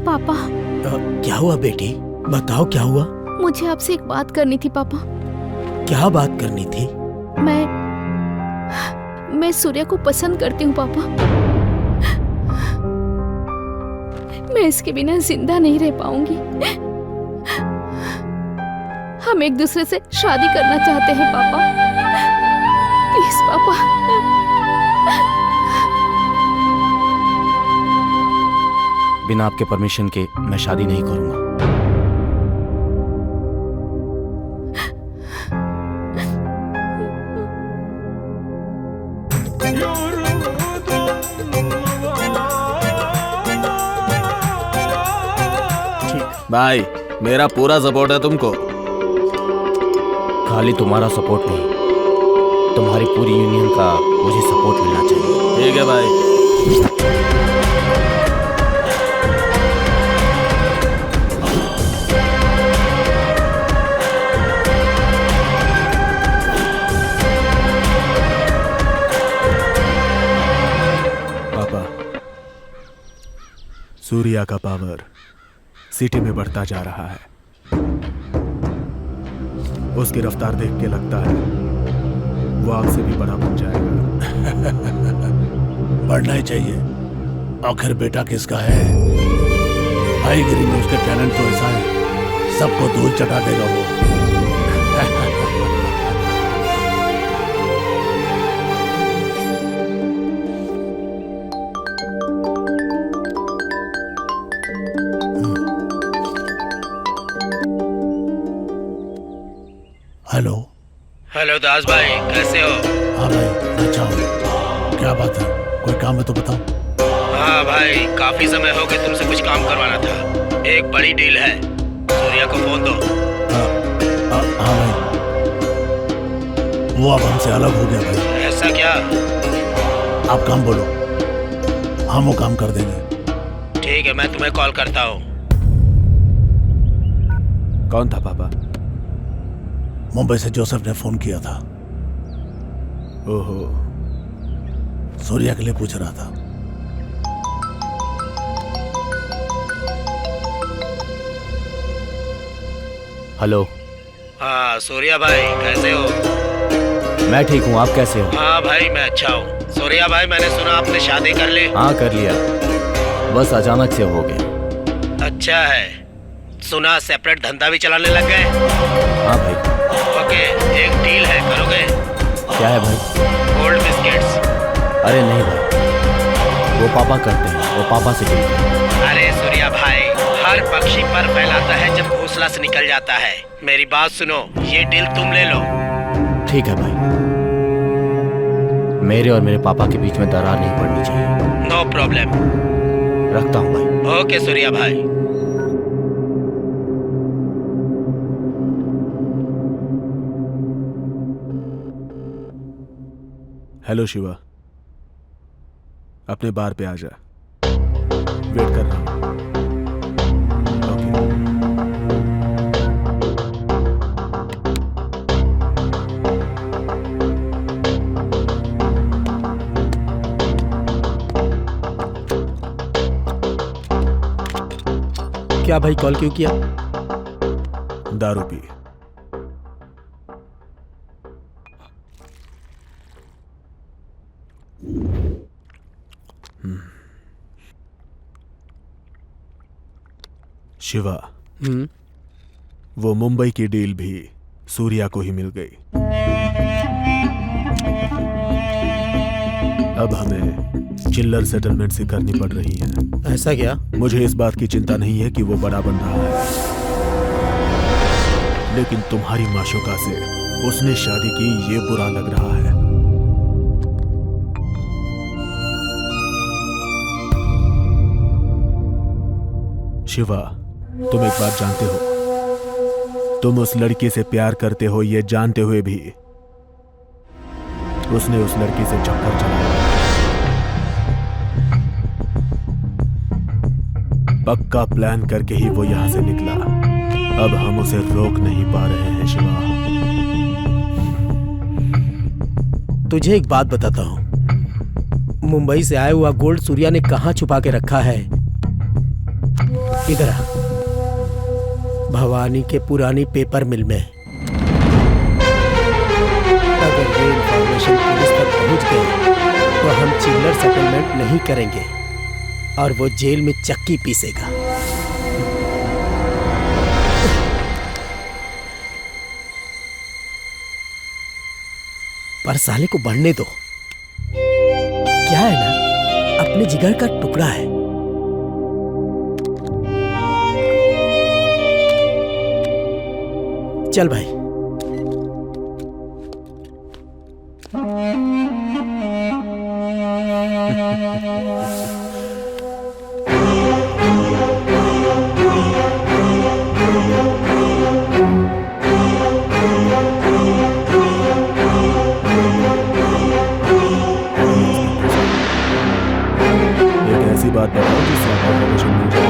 पापा, क्या हुआ बेटी? बताओ क्या हुआ? मुझे आपसे एक बात करनी थी पापा। क्या बात करनी थी? मैं सूर्या को पसंद करती हूँ पापा। मैं इसके बिना जिंदा नहीं रह पाऊंगी। हम एक दूसरे से शादी करना चाहते हैं पापा। प्लीज पापा। बिना आपके परमिशन के मैं शादी नहीं करूंगा। भाई, मेरा पूरा सपोर्ट है तुमको। खाली तुम्हारा सपोर्ट नहीं, तुम्हारी पूरी यूनियन का मुझे सपोर्ट मिलना चाहिए। ठीक है भाई। पापा, सूर्या का पावर सिटी में बढ़ता जा रहा है। उसकी रफ्तार देख के लगता है वो आपसे भी बड़ा बन जाएगा। बढ़ना ही चाहिए। आखिर बेटा किसका है? भाईगिरी में उसके टैलेंट तो ऐसा है, सबको धूल चटा देगा वो। हेलो। हेलो दास भाई, कैसे हो? हाँ भाई, अच्छा हूँ। क्या बात है? कोई काम है तो बताओ। हाँ भाई, काफी समय हो गया, तुमसे कुछ काम करवाना था। एक बड़ी डील है, सूर्या को फोन दो। हाँ भाई, वो अब हमसे अलग हो गया भाई। ऐसा क्या? आप काम बोलो, हम वो काम कर देंगे। ठीक है, मैं तुम्हें कॉल करता हूँ। कौन था पापा? मुंबई से जोसेफ ने फोन किया था। ओहो, सूर्या के लिए पूछ रहा था। हेलो। हाँ सूर्या भाई, कैसे हो? मैं ठीक हूँ, आप कैसे हो? हाँ भाई, मैं अच्छा हूँ। सूर्या भाई, मैंने सुना आपने शादी कर ली। हाँ कर लिया, बस अचानक से हो गया। अच्छा है। सुना सेपरेट धंधा भी चलाने लग गए। हाँ भाई। ओके, एक डील है, करोगे? क्या है भाई? Gold biscuits. अरे नहीं भाई, वो पापा करते हैं, वो पापा से डील करते हैं। अरे सूर्या भाई, हर पक्षी पर फैलाता है जब घोंसला से निकल जाता है। मेरी बात सुनो, ये डील तुम ले लो। ठीक है भाई, मेरे और मेरे पापा के बीच में दरार नहीं पड़नी चाहिए। No problem. रखता हूँ भाई। ओके सूर्या भाई। हेलो शिवा, अपने बार पे आ जा, वेट कर रहा हूं। क्या भाई, कॉल क्यों किया? दारू पी। शिवा, वो मुंबई की डील भी सूर्या को ही मिल गई। अब हमें चिल्लर सेटलमेंट से करनी पड़ रही है। ऐसा क्या? मुझे इस बात की चिंता नहीं है कि वो बड़ा बन रहा है, लेकिन तुम्हारी माशूका से उसने शादी की, ये बुरा लग रहा है। शिवा, तुम एक बात जानते हो, तुम उस लड़की से प्यार करते हो ये जानते हुए भी उसने उस लड़की से चक्कर चलाया। पक्का प्लान करके ही वो यहां से निकला। अब हम उसे रोक नहीं पा रहे हैं शिवा। तुझे एक बात बताता हूं, मुंबई से आया हुआ गोल्ड सूर्या ने कहां छुपा के रखा है। इधर आ, भवानी के पुरानी पेपर मिल में। अगर ये इंफॉर्मेशन पुलिस तक पहुंच गई तो हम चिल्लर सेटलमेंट नहीं करेंगे और वो जेल में चक्की पीसेगा। पर साले को बढ़ने दो, क्या है ना, अपने जिगर का टुकड़ा है। चल भाई। एक ऐसी बात बताओ जिससे आपको प्रमोशन मिल जाए।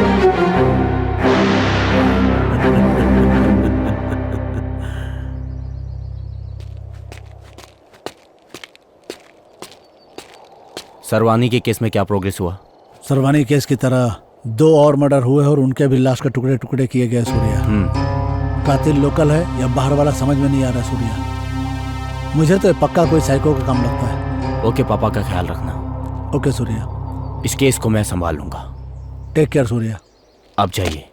सरवानी के केस में क्या प्रोग्रेस हुआ? सरवानी केस की तरह 2 और मर्डर हुए और उनके भी लाश के टुकड़े टुकड़े किए गए। सूर्या कातिल लोकल है या बाहर वाला समझ में नहीं आ रहा। सूर्या, मुझे तो पक्का कोई साइको का काम लगता है। ओके, पापा का ख्याल रखना। ओके सूर्या, इस केस को मैं संभाल लूंगा। Take care Surya. आप जाइए।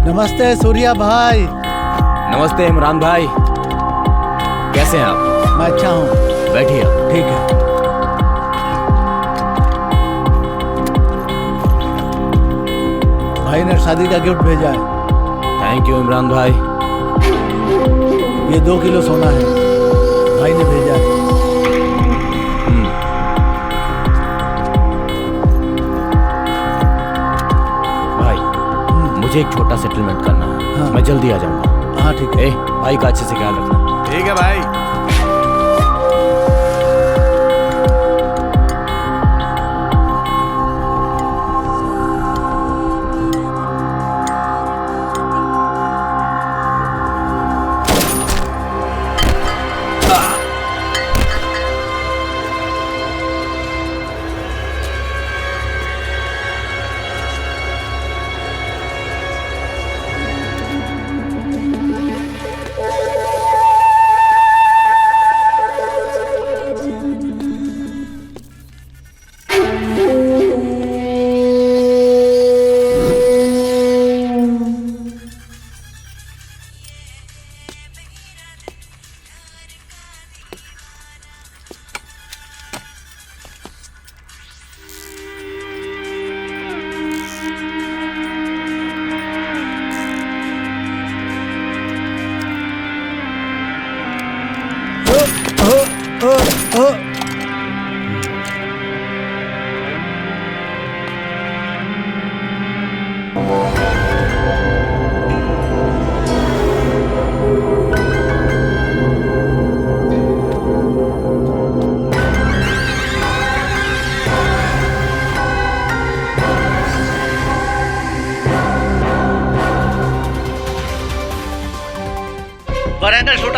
नमस्ते सूर्या भाई। नमस्ते इमरान भाई, कैसे हैं आप? मैं अच्छा हूँ। बैठिए। ठीक है। भाई ने शादी का गिफ्ट भेजा है। थैंक यू इमरान भाई। ये 2 किलो सोना है, भाई ने भेजा है। मुझे एक छोटा सेटलमेंट करना है। हाँ। मैं जल्दी आ जाऊंगा। हाँ ठीक है। भाई का अच्छे से ख्याल रखना। ठीक है भाई।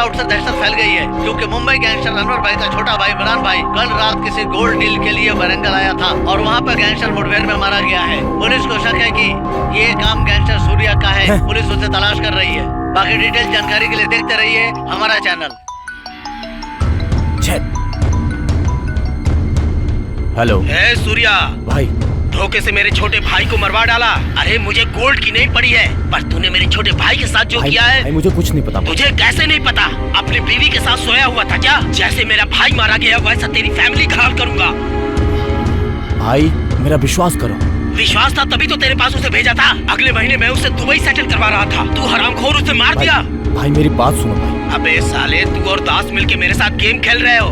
आउट से दहशत फैल गई है क्योंकि मुंबई गैंगस्टर अनवर भाई का छोटा भाई इमरान भाई कल रात किसी गोल्ड डील के लिए वारंगल आया था और वहाँ पर गैंगस्टर मुठभेड़ में मारा गया है। पुलिस को शक है कि ये काम गैंगस्टर सूर्या का है। पुलिस उसे तलाश कर रही है। बाकी डिटेल जानकारी के लिए देखते रहिए हमारा चैनल। हेलो सूर्या भाई, धोखे से मेरे छोटे भाई को मरवा डाला। अरे मुझे गोल्ड की नहीं पड़ी है, पर तूने मेरे छोटे भाई के साथ जो किया है। भाई मुझे कुछ नहीं पता। तुझे कैसे नहीं पता? अपनी बीवी के साथ सोया हुआ था क्या? जैसे मेरा भाई मारा गया वैसा तेरी फैमिली का हाल करूंगा। भाई मेरा विश्वास करो। विश्वास था तभी तो तेरे पास उसे भेजा था। अगले महीने मैं उसे दुबई सेटल करवा रहा था। तू हरामखोर उसे मार दिया। भाई मेरी बात सुनो भाई। अबे साले, तू और दास मिलके मेरे साथ गेम खेल रहे हो।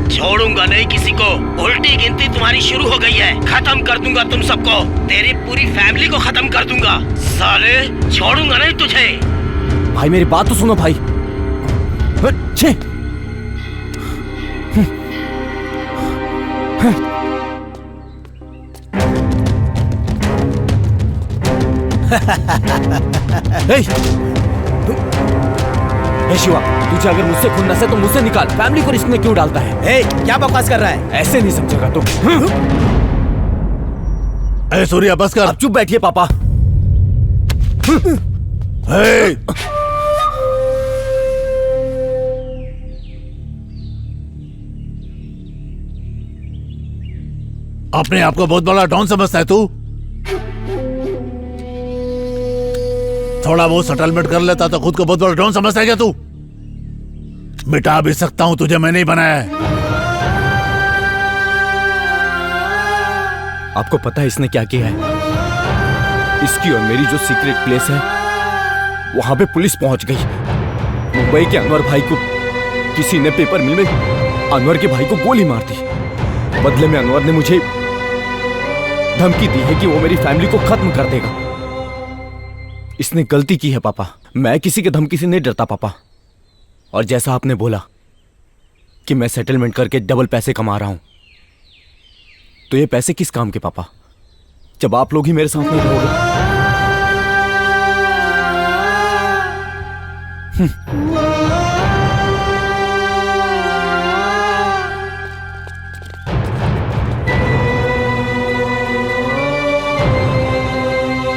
छोड़ूंगा नहीं किसी को। उल्टी गिनती तुम्हारी शुरू हो गई है। खत्म कर दूंगा तुम सबको। तेरी पूरी फैमिली को खत्म कर दूंगा। साले छोड़ूंगा नहीं तुझे। भाई मेरी बात तो सुनो भाई। छे शिवा, तुझे अगर मुझसे खुन्नस है तो मुझसे निकाल। फैमिली को रिस्क में क्यों डालता है? क्या बकवास कर रहा है? ऐसे नहीं समझेगा तुम। सूर्या बस कर। अब चुप बैठिए पापा। अपने आप को बहुत बड़ा डॉन समझता है तू? थोड़ा बहुत सेटलमेंट कर लेता तो खुद को बहुत बड़ा डॉन समझता है क्या तू? मिटा भी सकता हूं तुझे, मैं नहीं बनाया है। आपको पता है इसने क्या किया है? इसकी और मेरी जो सीक्रेट प्लेस है वहां पे पुलिस पहुंच गई। मुंबई के अनवर भाई को किसी ने पेपर मिल में अनवर के भाई को गोली मार दी। बदले में अनवर ने मुझे धमकी दी है कि वो मेरी फैमिली को खत्म कर देगा। इसने गलती की है पापा। मैं किसी के धमकी से नहीं डरता पापा। और जैसा आपने बोला कि मैं सेटलमेंट करके डबल पैसे कमा रहा हूं, तो ये पैसे किस काम के पापा, जब आप लोग ही मेरे साथ नहीं रहोगे?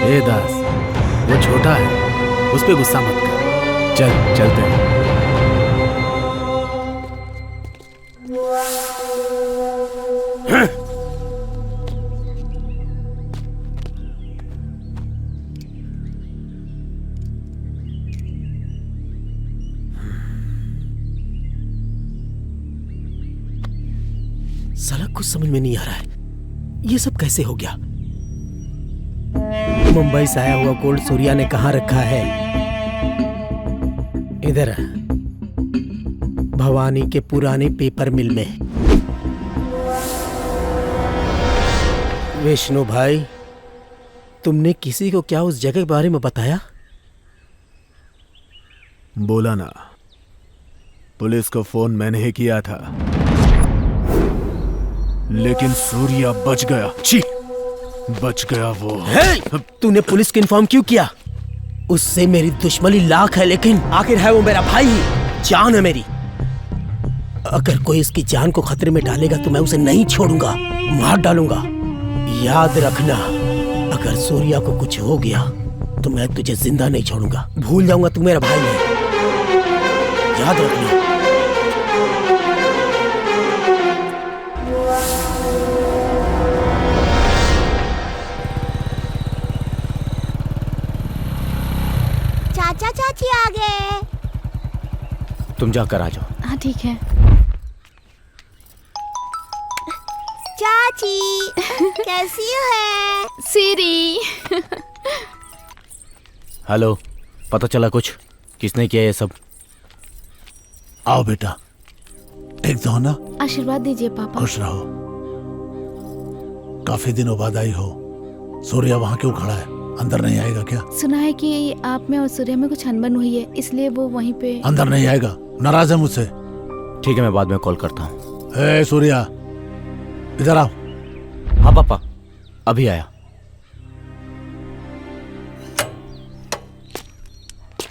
ए दास, वो छोटा है, उस पे गुस्सा मत कर। चलते हैं। साला कुछ समझ में नहीं आ रहा है, ये सब कैसे हो गया? मुंबई से आया हुआ गोल्ड सूर्या ने कहाँ रखा है? इधर भवानी के पुराने पेपर मिल में। विष्णु भाई, तुमने किसी को क्या उस जगह के बारे में बताया? बोला ना, पुलिस को फोन मैंने ही किया था, लेकिन सूर्या बच गया। छी, बच गया वो। तूने पुलिस को इन्फॉर्म क्यों किया? उससे मेरी दुश्मनी लाख है, लेकिन आखिर है वो मेरा भाई ही, जान है मेरी। अगर कोई इसकी जान को खतरे में डालेगा तो मैं उसे नहीं छोड़ूंगा, मार डालूंगा। याद रखना, अगर सूर्या को कुछ हो गया तो मैं तुझे जिंदा नहीं छोड़ूंगा। भूल जाऊंगा तू मेरा भाई है, याद रखना। चाचा चाची आ गए। तुम जाकर आ जाओ। हाँ ठीक है। चाची कैसी है? सीरी। हेलो, पता चला कुछ? किसने किया ये सब? आओ बेटा, एक दो ना। आशीर्वाद दीजिए पापा। खुश रहो। काफी दिनों बाद आई हो। सूर्या वहाँ क्यों खड़ा है? अंदर नहीं आएगा क्या? सुना है कि आप में और सूर्या में कुछ अनबन हुई है, इसलिए वो वहीं पे। अंदर नहीं आएगा, नाराज है मुझसे। ठीक है, मैं बाद में कॉल करता हूँ। ए सूर्या, इधर आओ। हाँ पापा, अभी आया।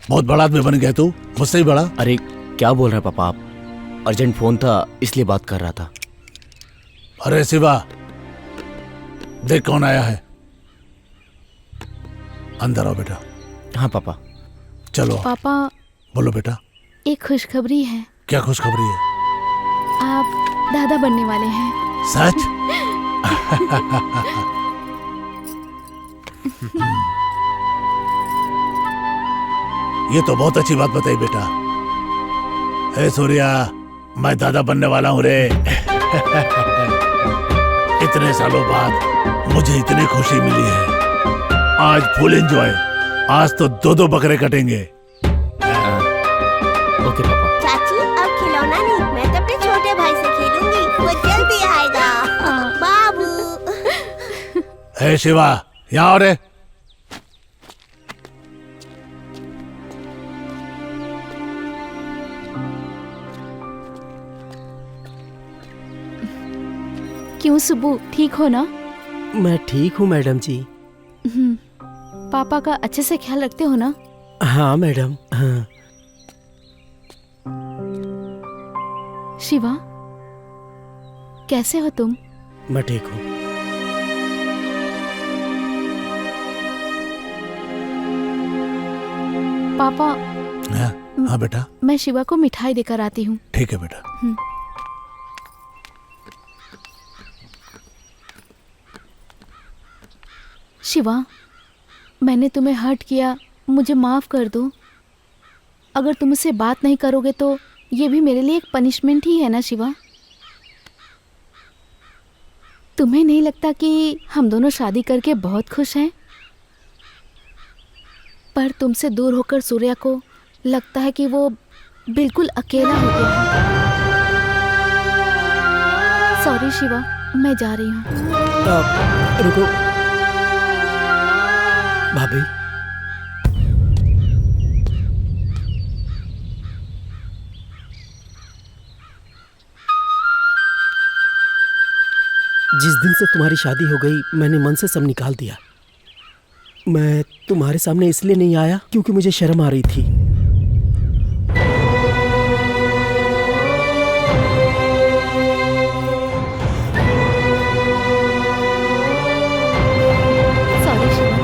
बहुत बड़ा आदमी बन गया तू, मुझसे ही बड़ा। अरे क्या बोल रहे हैं पापा आप? अर्जेंट फोन था इसलिए बात कर रहा था। अरे शिवा, देख कौन आया है। अंदर आओ बेटा। हाँ पापा। चलो पापा, बोलो बेटा। एक खुशखबरी है। क्या खुशखबरी है? आप दादा बनने वाले हैं। सच? ये तो बहुत अच्छी बात बताई बेटा। हे सूर्या, मैं दादा बनने वाला हूँ रे। इतने सालों बाद मुझे इतनी खुशी मिली है। आज फुल एंजॉय। आज तो 2-2 बकरे कटेंगे। ओके पापा। चाची, अब खिलौना नहीं, मैं तो अपने छोटे भाई से खेलूंगी, वो जल्दी आएगा। बाबू। हे शिवा, यहाँ आओ रे। क्यों सुब्बू, ठीक हो ना? मैं ठीक हूँ मैडम जी। पापा का अच्छे से ख्याल रखते हो ना? हाँ मैडम, हाँ। शिवा, कैसे हो तुम? मैं ठीक हूँ। पापा। हाँ बेटा। मैं शिवा को मिठाई देकर आती हूँ। ठीक है बेटा। शिवा, मैंने तुम्हें हर्ट किया, मुझे माफ कर दो। अगर तुम मुझसे बात नहीं करोगे तो ये भी मेरे लिए एक पनिशमेंट ही है ना शिवा? तुम्हें नहीं लगता कि हम दोनों शादी करके बहुत खुश हैं? पर तुमसे दूर होकर सूर्या को लगता है कि वो बिल्कुल अकेला हो गया है। सॉरी शिवा, मैं जा रही हूँ। रुको भाभी। जिस दिन से तुम्हारी शादी हो गई मैंने मन से सब निकाल दिया। मैं तुम्हारे सामने इसलिए नहीं आया क्योंकि मुझे शर्म आ रही थी। सॉरी शिवा।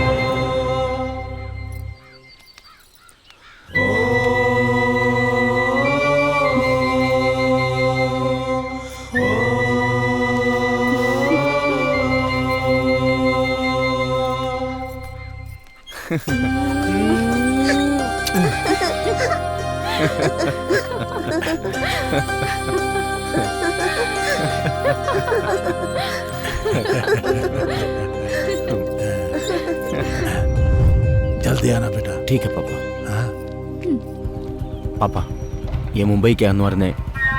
जल्दी आना बेटा। ठीक है पापा। हाँ? पापा, ये मुंबई के अनवर ने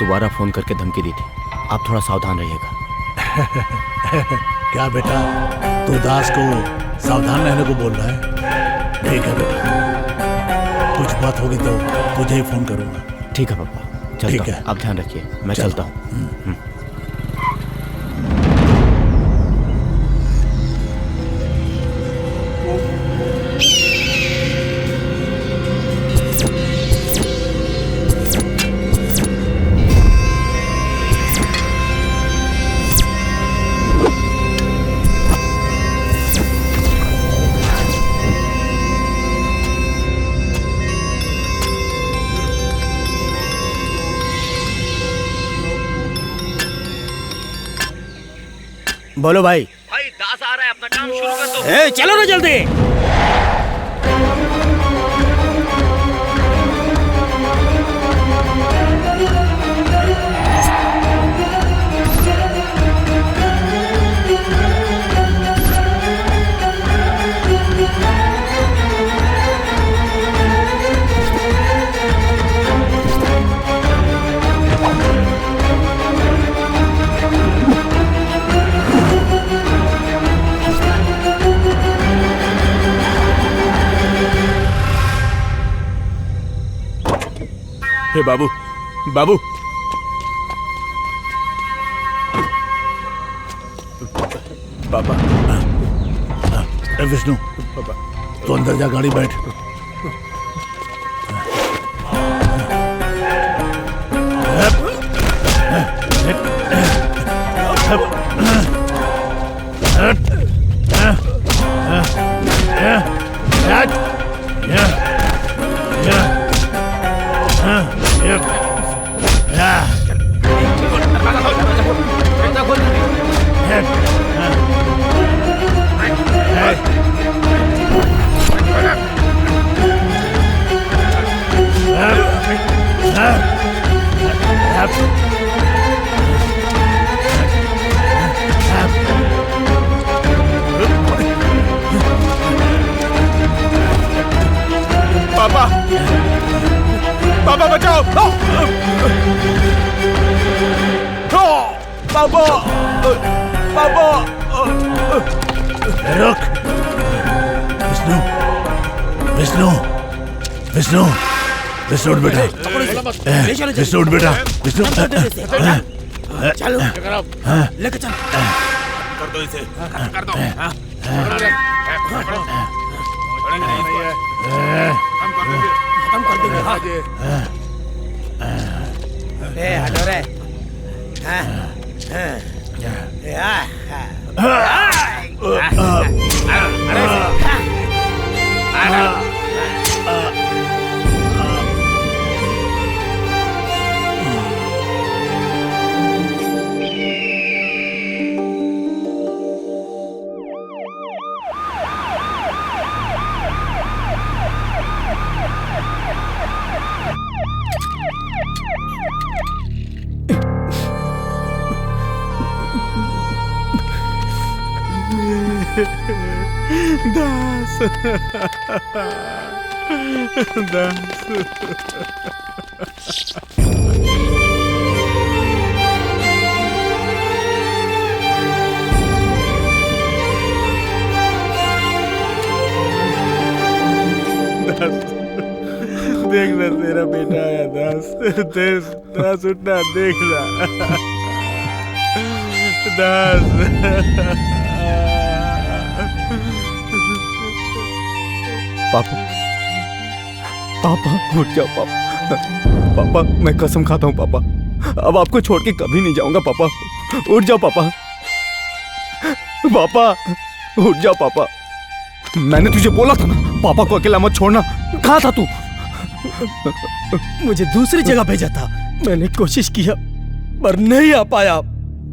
दोबारा फोन करके धमकी दी थी, आप थोड़ा सावधान रहिएगा। क्या बेटा, तू दास को सावधान रहने को बोल रहा है? ठीक है बेटा, कुछ बात होगी तो तुझे ही फोन करूंगा। ठीक है पापा, चलता ठीक हूं। है। आप ध्यान रखिए, मैं चलता हूँ। बोलो भाई। भाई दास आ रहा है, अपना काम शुरू कर दो। ए, चलो ना जल्दी। हे बाबू, बाबू। पापा। विष्णु, तो अंदर जा, गाड़ी बैठ। पापा, पापा बचाओ! पापा, पापा! रुक! विष्णु, विष्णु, विष्णु, विष्णु उठ बेटा, विष्णु उठ बेटा, विष्णु, चलो लेके चल। कर दो इसे, कर दो। खत्म कर देंगे। हाँ। हटो रे। दास, दास। देख ना तेरा बेटा आया दास, दास उठना, देख ना दास। पापा, पापा उठ जाओ पापा। पापा मैं कसम खाता हूँ पापा, अब आपको छोड़ के कभी नहीं जाऊंगा पापा। उठ जाओ पापा, पापा उठ जाओ पापा। मैंने तुझे बोला था ना पापा को अकेला मत छोड़ना। कहाँ था तू? मुझे दूसरी जगह भेजा था। मैंने कोशिश किया पर नहीं आ पाया,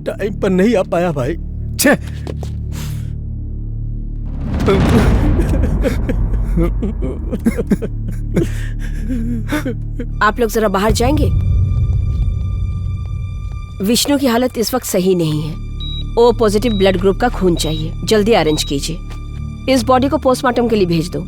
टाइम पर नहीं आ पाया भाई। छे आप लोग जरा बाहर जाएंगे? विष्णु की हालत इस वक्त सही नहीं है। ओ पॉजिटिव ब्लड ग्रुप का खून चाहिए, जल्दी अरेंज कीजिए। इस बॉडी को पोस्टमार्टम के लिए भेज दो।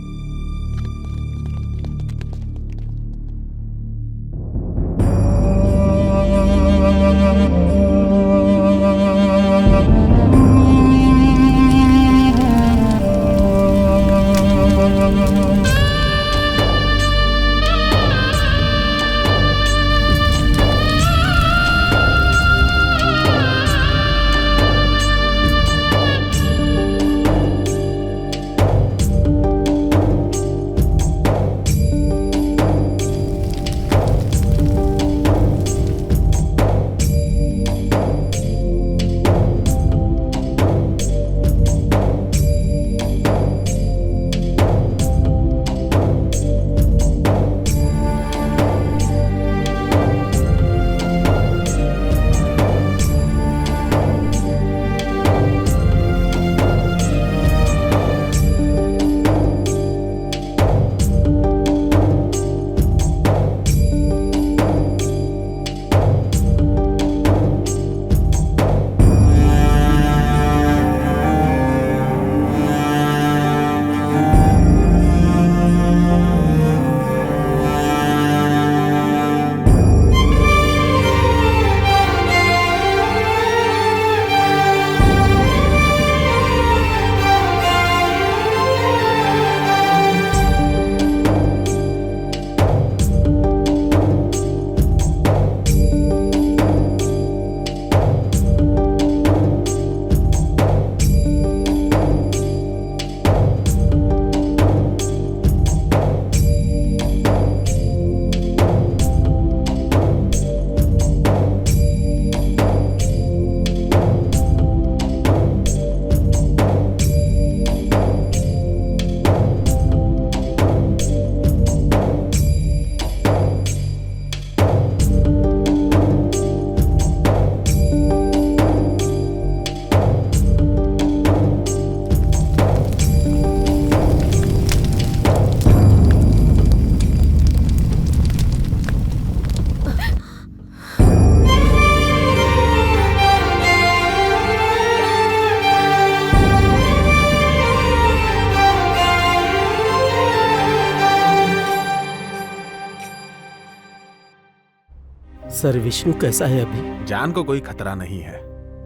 सर विष्णु कैसा है अभी? जान को कोई खतरा नहीं है,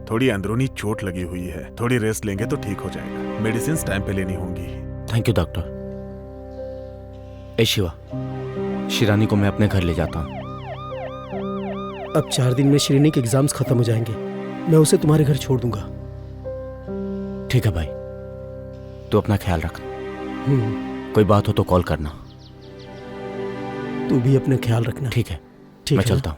थोड़ी अंदरूनी चोट लगी हुई है, थोड़ी रेस्ट लेंगे तो ठीक हो जाएगा। मेडिसिन टाइम पे लेनी होंगी। Thank you doctor. ए शिवा, शिरानी को मैं अपने घर ले जाता हूँ। अब 4 दिन में श्रीनी के एग्जाम्स खत्म हो जाएंगे, मैं उसे तुम्हारे घर छोड़ दूंगा। ठीक है भाई, तू अपना ख्याल रख। कोई बात हो तो कॉल करना। तू भी अपना ख्याल रखना। ठीक है, ठीक मैं है चलता हूँ।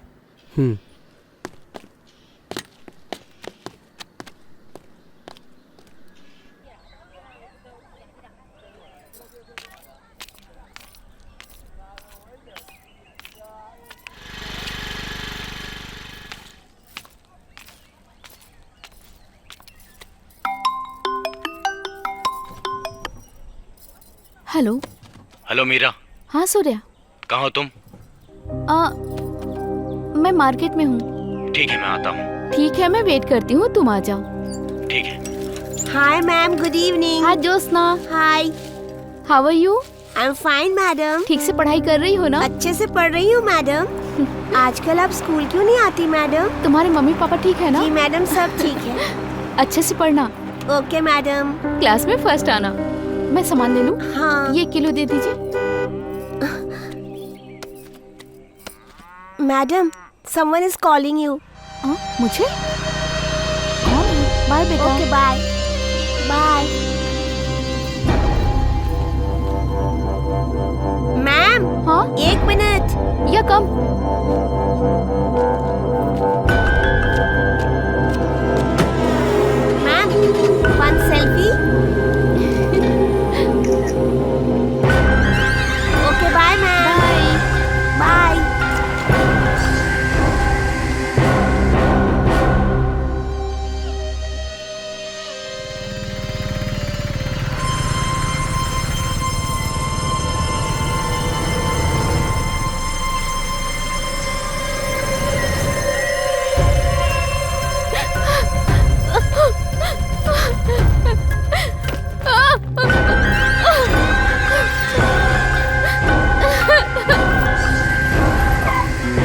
हेलो। हेलो मीरा। हाँ सूर्या। कहाँ हो तुम? मैं मार्केट में हूँ। ठीक है, मैं आता हूँ। ठीक है, मैं वेट करती हूँ, तुम आ जाओ। ठीक है। Hi ma'am, good evening. Hi Jyotsna. Hi. How are you? I am fine madam. ठीक से पढ़ाई कर रही हो ना? अच्छे से पढ़ रही हूँ मैडम। आजकल आप स्कूल क्यों नहीं आती मैडम? तुम्हारे मम्मी पापा ठीक है ना? जी मैडम, सब ठीक है। अच्छे से पढ़ना। Okay madam. क्लास में फर्स्ट आना। मैं सामान ले लूं? हाँ। ये किलो दे दीजिए। Madam, someone is calling you. मुझे? बाय बेटा। Okay bye. बाय। मैम। हाँ? 1 मिनट। या कम। Ma'am, 1 selfie. Okay bye ma'am. Bye.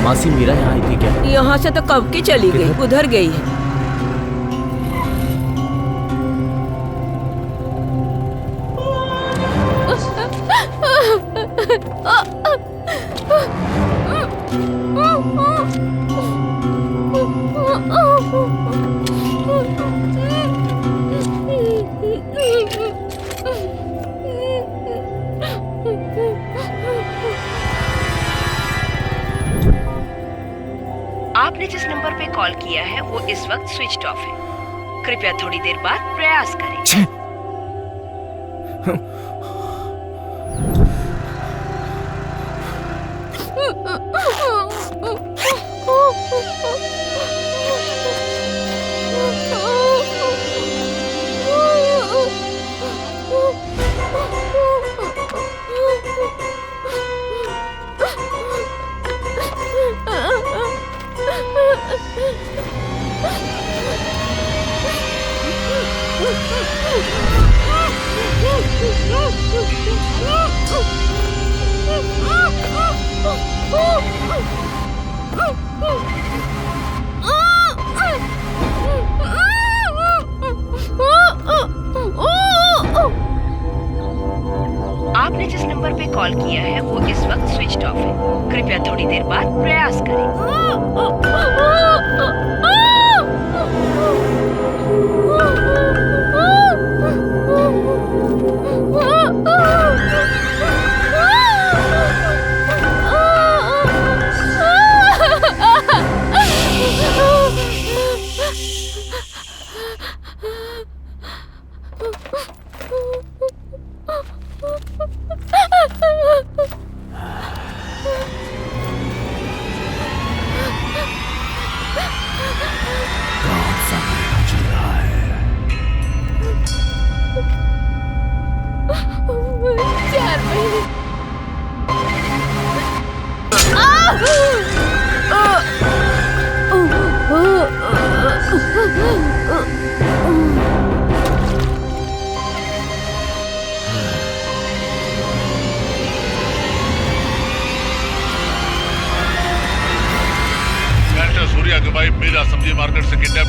मासी, मीरा यहाँ आई थी क्या? यहाँ से तो कब की चली गई, उधर गई है। आपने जिस नंबर पे कॉल किया है वो इस वक्त स्विच ऑफ है। कृपया थोड़ी देर बाद प्रयास करें। आपने जिस नंबर पे कॉल किया है वो इस वक्त स्विच ऑफ है। कृपया थोड़ी देर बाद प्रयास करें।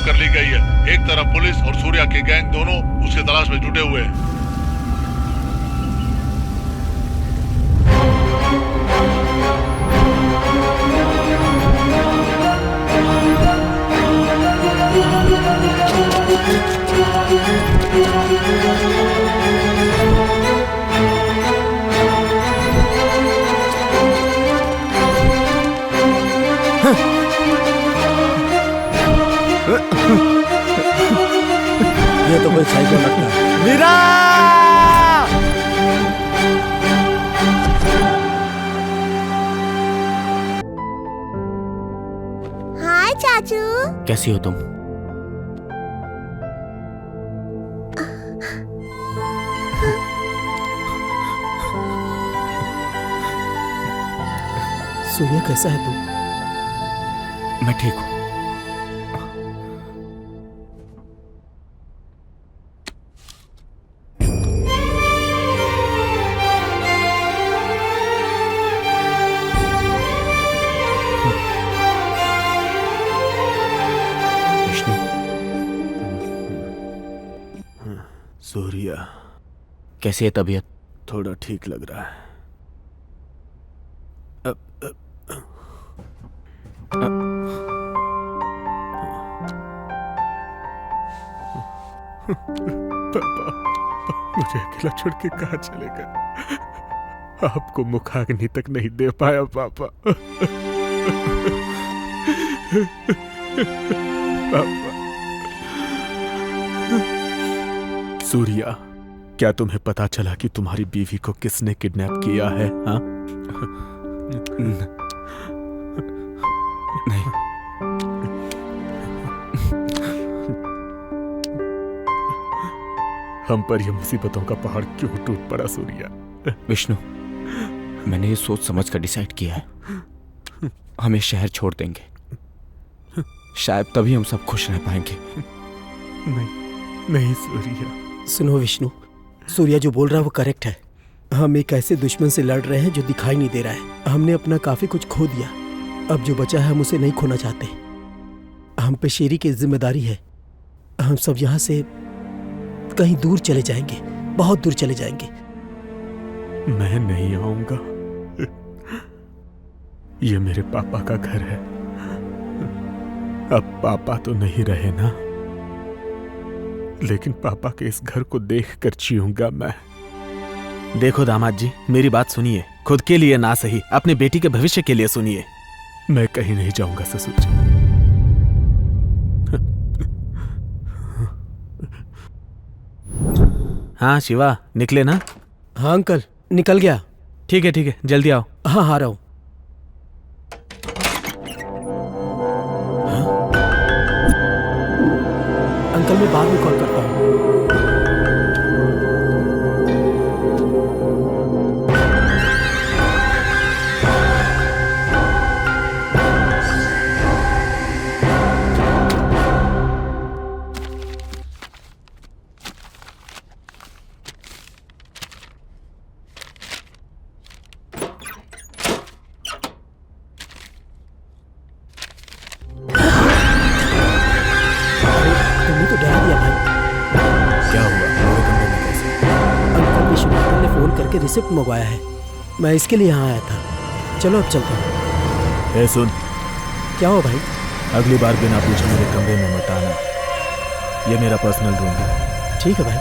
कर ली गई है। एक तरफ पुलिस और सूर्या के गैंग दोनों उसकी तलाश में जुटे हुए हैं। ये तो कोई साइको लगता है। मीरा! हाय चाचू। कैसी हो तुम? सूर्या कैसा है तू? मैं ठीक हूँ। सूर्या, कैसी है तबीयत? थोड़ा ठीक लग रहा है। पापा, मुझे अकेला छोड़ के कहाँ चले गए? आपको मुखाग्नि तक नहीं दे पाया पापा। पापा। सूर्या, क्या तुम्हें पता चला कि तुम्हारी बीवी को किसने किडनैप किया है? हाँ? नहीं। हम पर यह मुसीबतों का पहाड़ क्यों टूट पड़ा सूर्या? विष्णु, मैंने ये सोच समझ कर डिसाइड किया है। हम ये शहर छोड़ देंगे। शायद तभी हम सब खुश रह पाएंगे। नहीं सूर्या। सुनो विष्णु, सूर्या जो बोल रहा है वो करेक्ट है। हम एक ऐसे दुश्मन से लड़ रहे हैं जो दिखाई नहीं दे रहा है। हमने अपना काफी कुछ खो दिया, अब जो बचा है हम उसे नहीं खोना चाहते। हम पे शेरी की जिम्मेदारी है। हम सब यहाँ से कहीं दूर चले जाएंगे, बहुत दूर चले जाएंगे। मैं नहीं आऊंगा। ये मेरे पापा का घर है। अब पापा तो नहीं रहे ना, लेकिन पापा के इस घर को देखकर जीऊंगा मैं। देखो दामाद जी, मेरी बात सुनिए। खुद के लिए ना सही, अपने बेटी के भविष्य के लिए सुनिए। मैं कहीं नहीं जाऊंगा ससुर जी। हाँ शिवा, निकले ना? हाँ अंकल, निकल गया। ठीक है, जल्दी आओ। हाँ हाँ रहा हूं। अंकल मैं बाद में कॉल करता हूँ। रिसिप्ट मंगवाया है, मैं इसके लिए यहाँ आया था। चलो अब चलता हूँ। ए सुन, क्या हो भाई? अगली बार बिना पूछे मेरे कमरे में मत आना। ये मेरा पर्सनल रूम है। ठीक है भाई।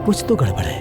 कुछ तो गड़बड़ है।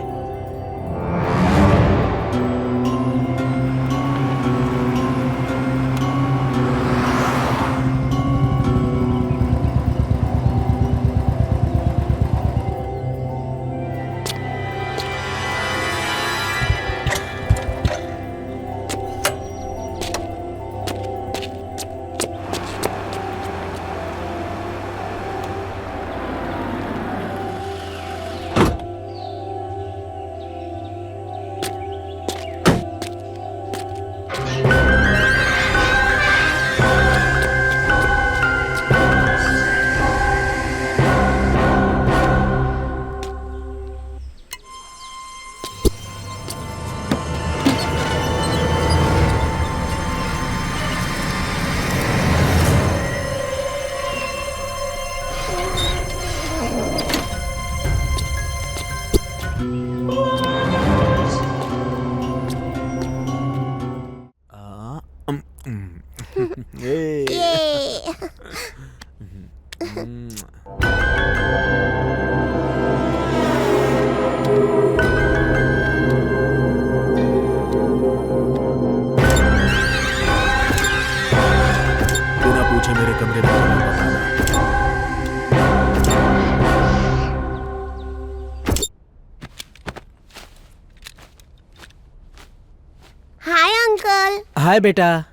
अंकल। हाय बेटा।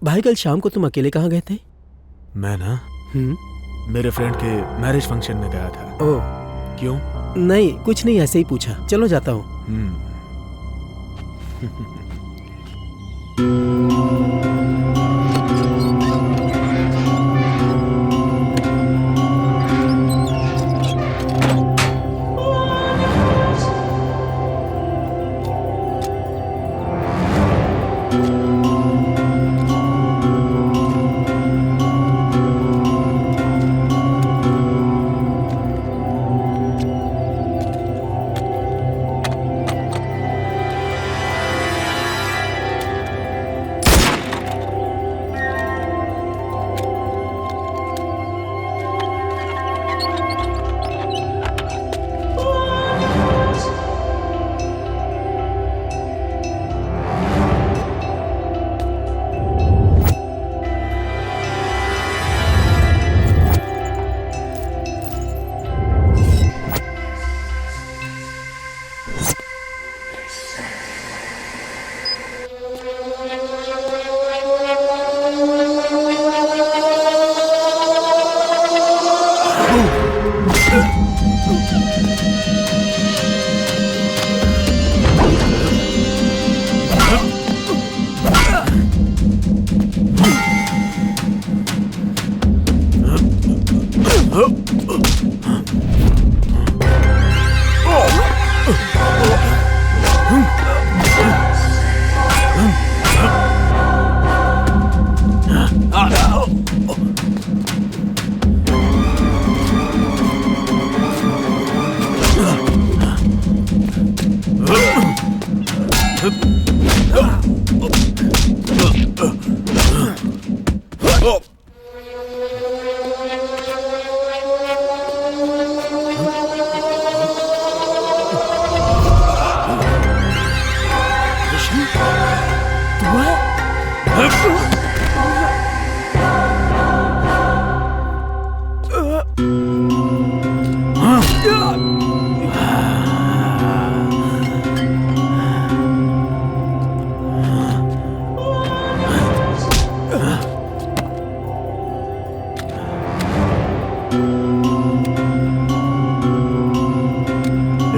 भाई कल शाम को तुम अकेले कहाँ गए थे? मैं ना मेरे फ्रेंड के मैरिज फंक्शन में गया था। ओह क्यों? नहीं कुछ नहीं, ऐसे ही पूछा। चलो जाता हूँ।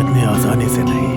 इतनी आसानी से नहीं।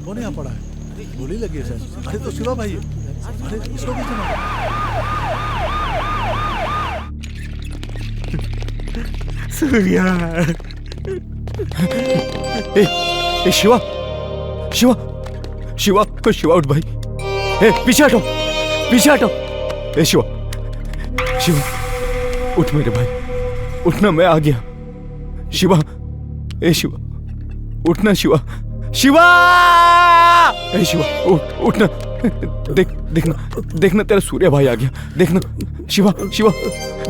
कौन यहाँ पड़ा है? गोली लगी है सर। अरे तो शिवा भाई है। अरे इसको भी सुना। सूर्या। ए शिवा, शिवा, शिवा, शिवा उठ भाई। ए पीछे हटो, पीछे हटो। ए शिवा, शिवा उठ मेरे भाई, उठना, मैं आ गया। शिवा, ए शिवा उठना, शिवा, शिवा, ए शिवा उठना, देखना, देखना तेरा सूर्या भाई आ गया। देखना शिवा, शिवा,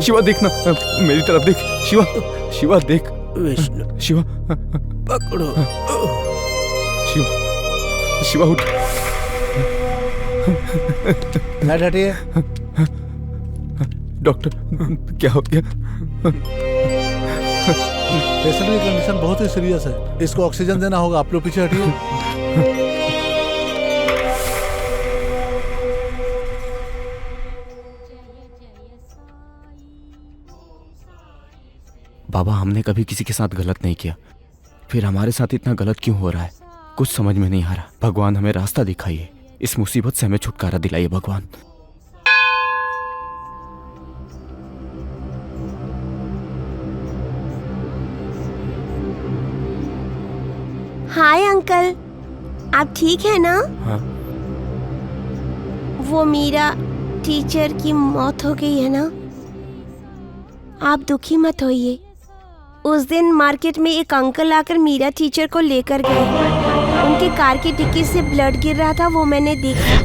शिवा देखना, मेरी तरफ देख। शिवा, शिवा देख। विष्णु, शिवा पकड़ो। शिवा, शिवा उठ। लाइट हटिए। डॉक्टर क्या हो गया? पेशेंट की कंडीशन बहुत ही सीरियस है, इसको ऑक्सीजन देना होगा। आप लोग पीछे हटिए। बाबा, हमने कभी किसी के साथ गलत नहीं किया, फिर हमारे साथ इतना गलत क्यों हो रहा है? कुछ समझ में नहीं आ रहा। भगवान हमें रास्ता दिखाइए, इस मुसीबत से हमें छुटकारा दिलाइए भगवान। हाय अंकल, आप ठीक है ना? हाँ। वो मीरा टीचर की मौत हो गई है ना? आप दुखी मत होइए। उस दिन मार्केट में एक अंकल आकर मीरा टीचर को लेकर गए। उनकी कार की डिक्की से ब्लड गिर रहा था, वो मैंने देखा।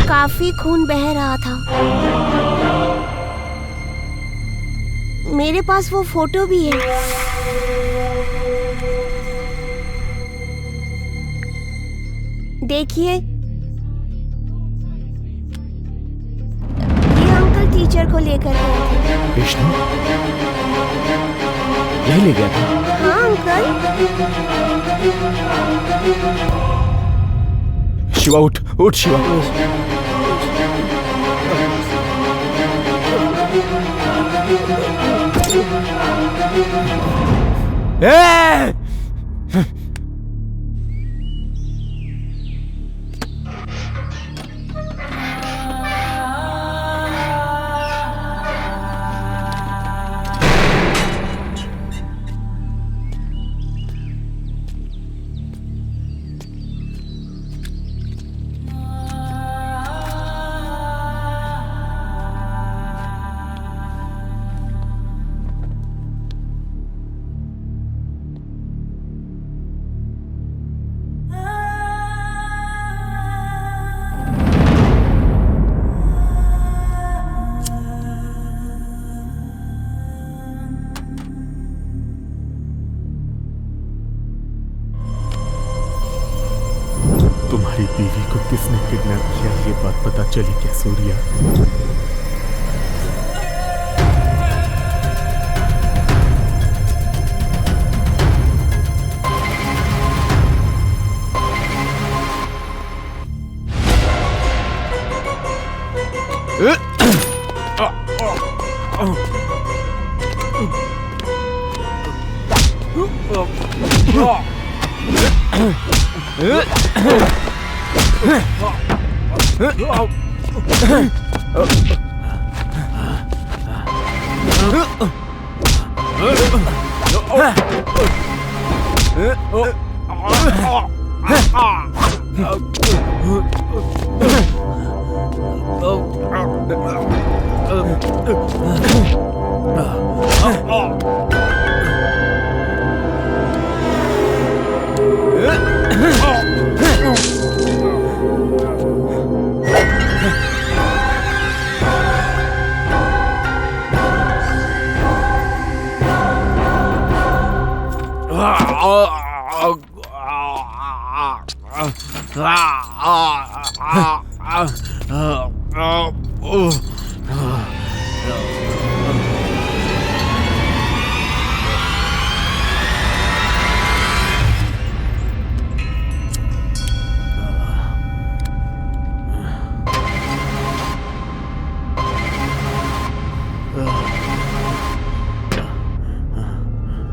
काफी खून बह रहा था। मेरे पास वो फोटो भी है। देखिए, ये अंकल टीचर को लेकर गए थे। विष्णु यही ले गया था? हाँ अंकल। शिवा उठ, उठ शिवा। तुम्हारी बीवी को किसने किडनैप किया, ये बात पता चली क्या सूर्या?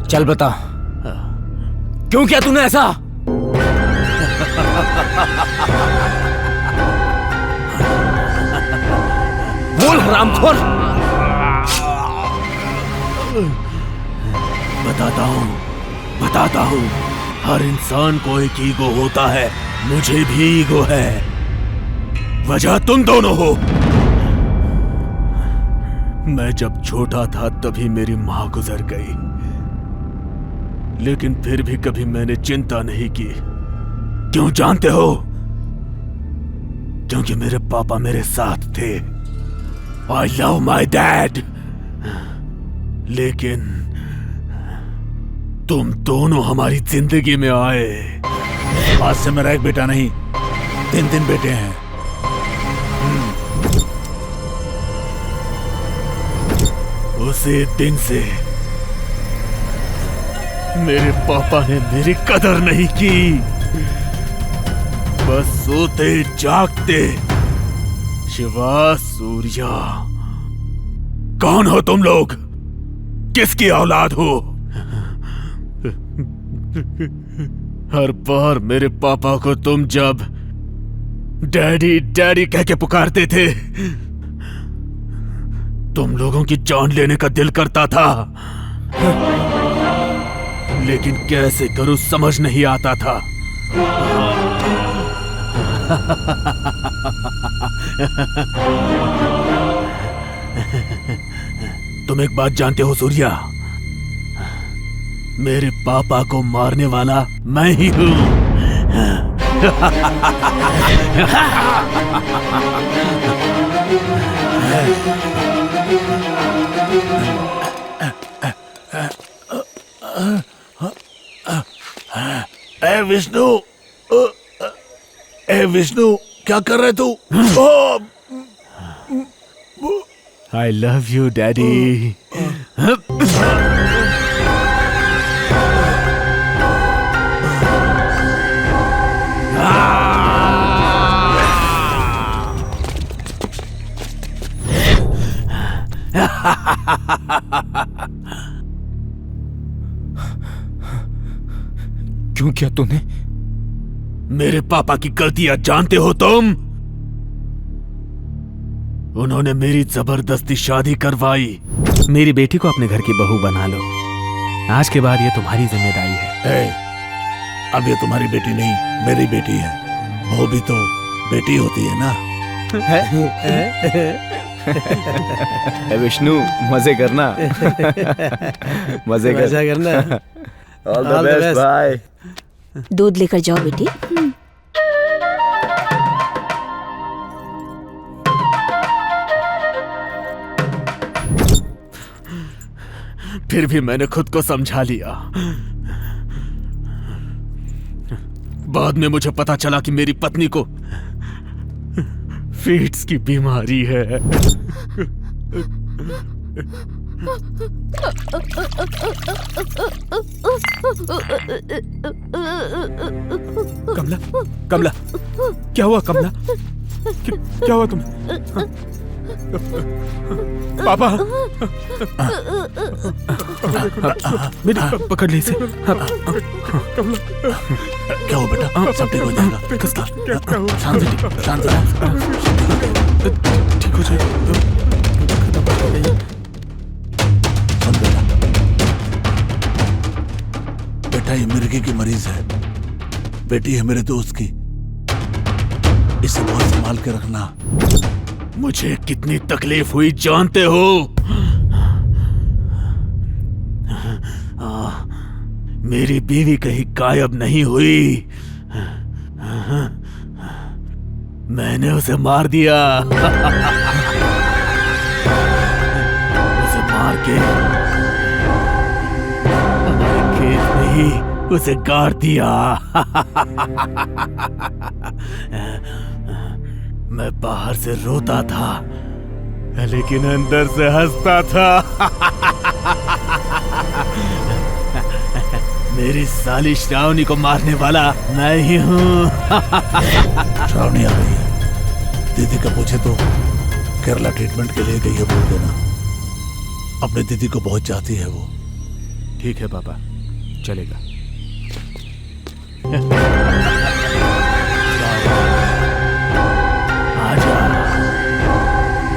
चल बता, क्यों किया तूने ऐसा? बोल हरामखोर। बताता हूँ। हर इंसान को एक ईगो होता है, मुझे भी ईगो है। वजह तुम दोनों हो। मैं जब छोटा था तभी मेरी माँ गुजर गई, लेकिन फिर भी कभी मैंने चिंता नहीं की। क्यों जानते हो? क्योंकि मेरे पापा मेरे साथ थे। I love my dad। लेकिन तुम दोनों हमारी जिंदगी में आए। आज से मेरा एक बेटा नहीं, 3 बेटे हैं। उसी दिन से मेरे पापा ने मेरी कदर नहीं की। बस सोते जागते शिवा, सूर्या, कौन हो तुम लोग? किसकी औलाद हो? हर बार मेरे पापा को तुम जब डैडी डैडी कह के पुकारते थे, तुम लोगों की जान लेने का दिल करता था, लेकिन कैसे करूं समझ नहीं आता था। तुम एक बात जानते हो सूर्या, मेरे पापा को मारने वाला मैं ही हूं। विष्णु, क्या कर रहे तू? I love you, Daddy. क्यों किया तूने? मेरे पापा की गलतियां जानते हो तुम? उन्होंने मेरी जबरदस्ती शादी करवाई। मेरी बेटी को अपने घर की बहू बना लो। आज के बाद ये तुम्हारी जिम्मेदारी है। अब ये तुम्हारी बेटी नहीं, मेरी बेटी है। वो भी तो बेटी होती है ना। विष्णु, मजे करना। मजे करना। All the best bye. दूध लेकर जाओ बेटी। फिर भी मैंने खुद को समझा लिया। बाद में मुझे पता चला कि मेरी पत्नी को फीट्स की बीमारी है। कमला, कमला, क्या हुआ कमला? क्या हुआ तुम्हें? पापा, पकड़ ले इसे। क्या हो बेटा? सब ठीक हो जाएगा। शांत ठीक हो जाएगा। बेटा, ये मिर्गी की मरीज है। बेटी है मेरे दोस्त की। इसे बहुत संभाल के रखना। मुझे कितनी तकलीफ हुई जानते हो? मेरी बीवी कहीं गायब नहीं हुई। मैंने उसे मार दिया। उसे मार के हमारे खेत में ही उसे गाड़ दिया। मैं बाहर से रोता था, लेकिन अंदर से हंसता था। मेरी साली श्रावणी को मारने वाला मैं ही हूँ। श्रावणी आ रही है। दीदी का पूछे तो केरला ट्रीटमेंट के लिए गई है बोल देना। अपने दीदी को बहुत चाहती है वो। ठीक है पापा, चलेगा। आजा,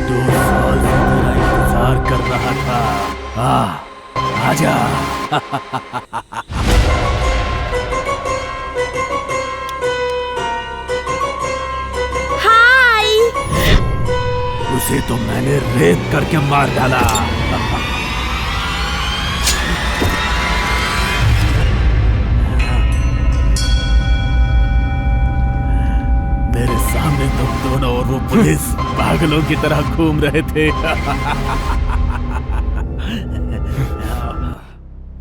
2 साल से तेरा इंतजार कर रहा था। आजा। हाय। उसे तो मैंने रेप करके मार डाला। मेरे सामने तुम दोनों और वो पुलिस पागलों की तरह घूम रहे थे।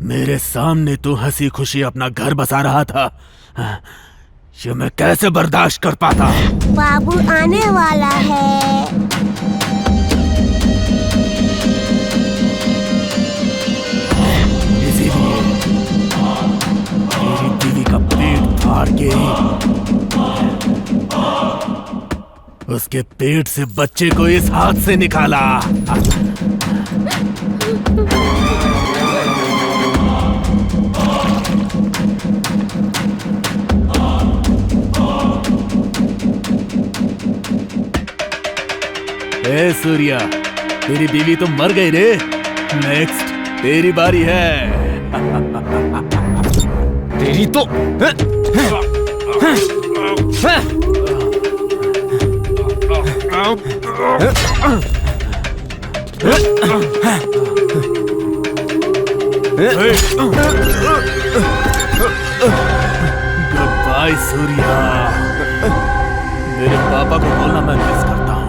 मेरे सामने तू हंसी खुशी अपना घर बसा रहा था। ये मैं कैसे बर्दाश्त कर पाता? बाबू आने वाला है। के पेट से बच्चे को इस हाथ से निकाला। ए सूर्या, तेरी बीवी तो मर गई रे। नेक्स्ट तेरी बारी है। तेरी तो गुड बाय सूर्या। मेरे पापा को बोलना मैं मिस करता हूँ।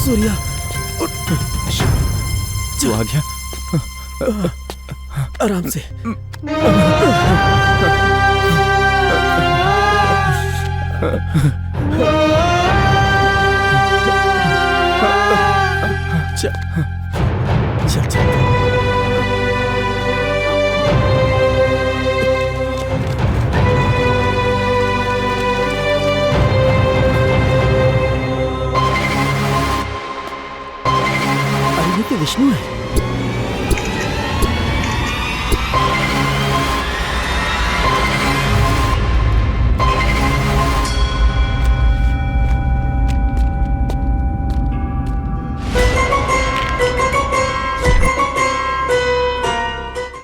सूर्या, तू आ गया? आराम से। चल चल चल। अरे ये तो विष्णु है।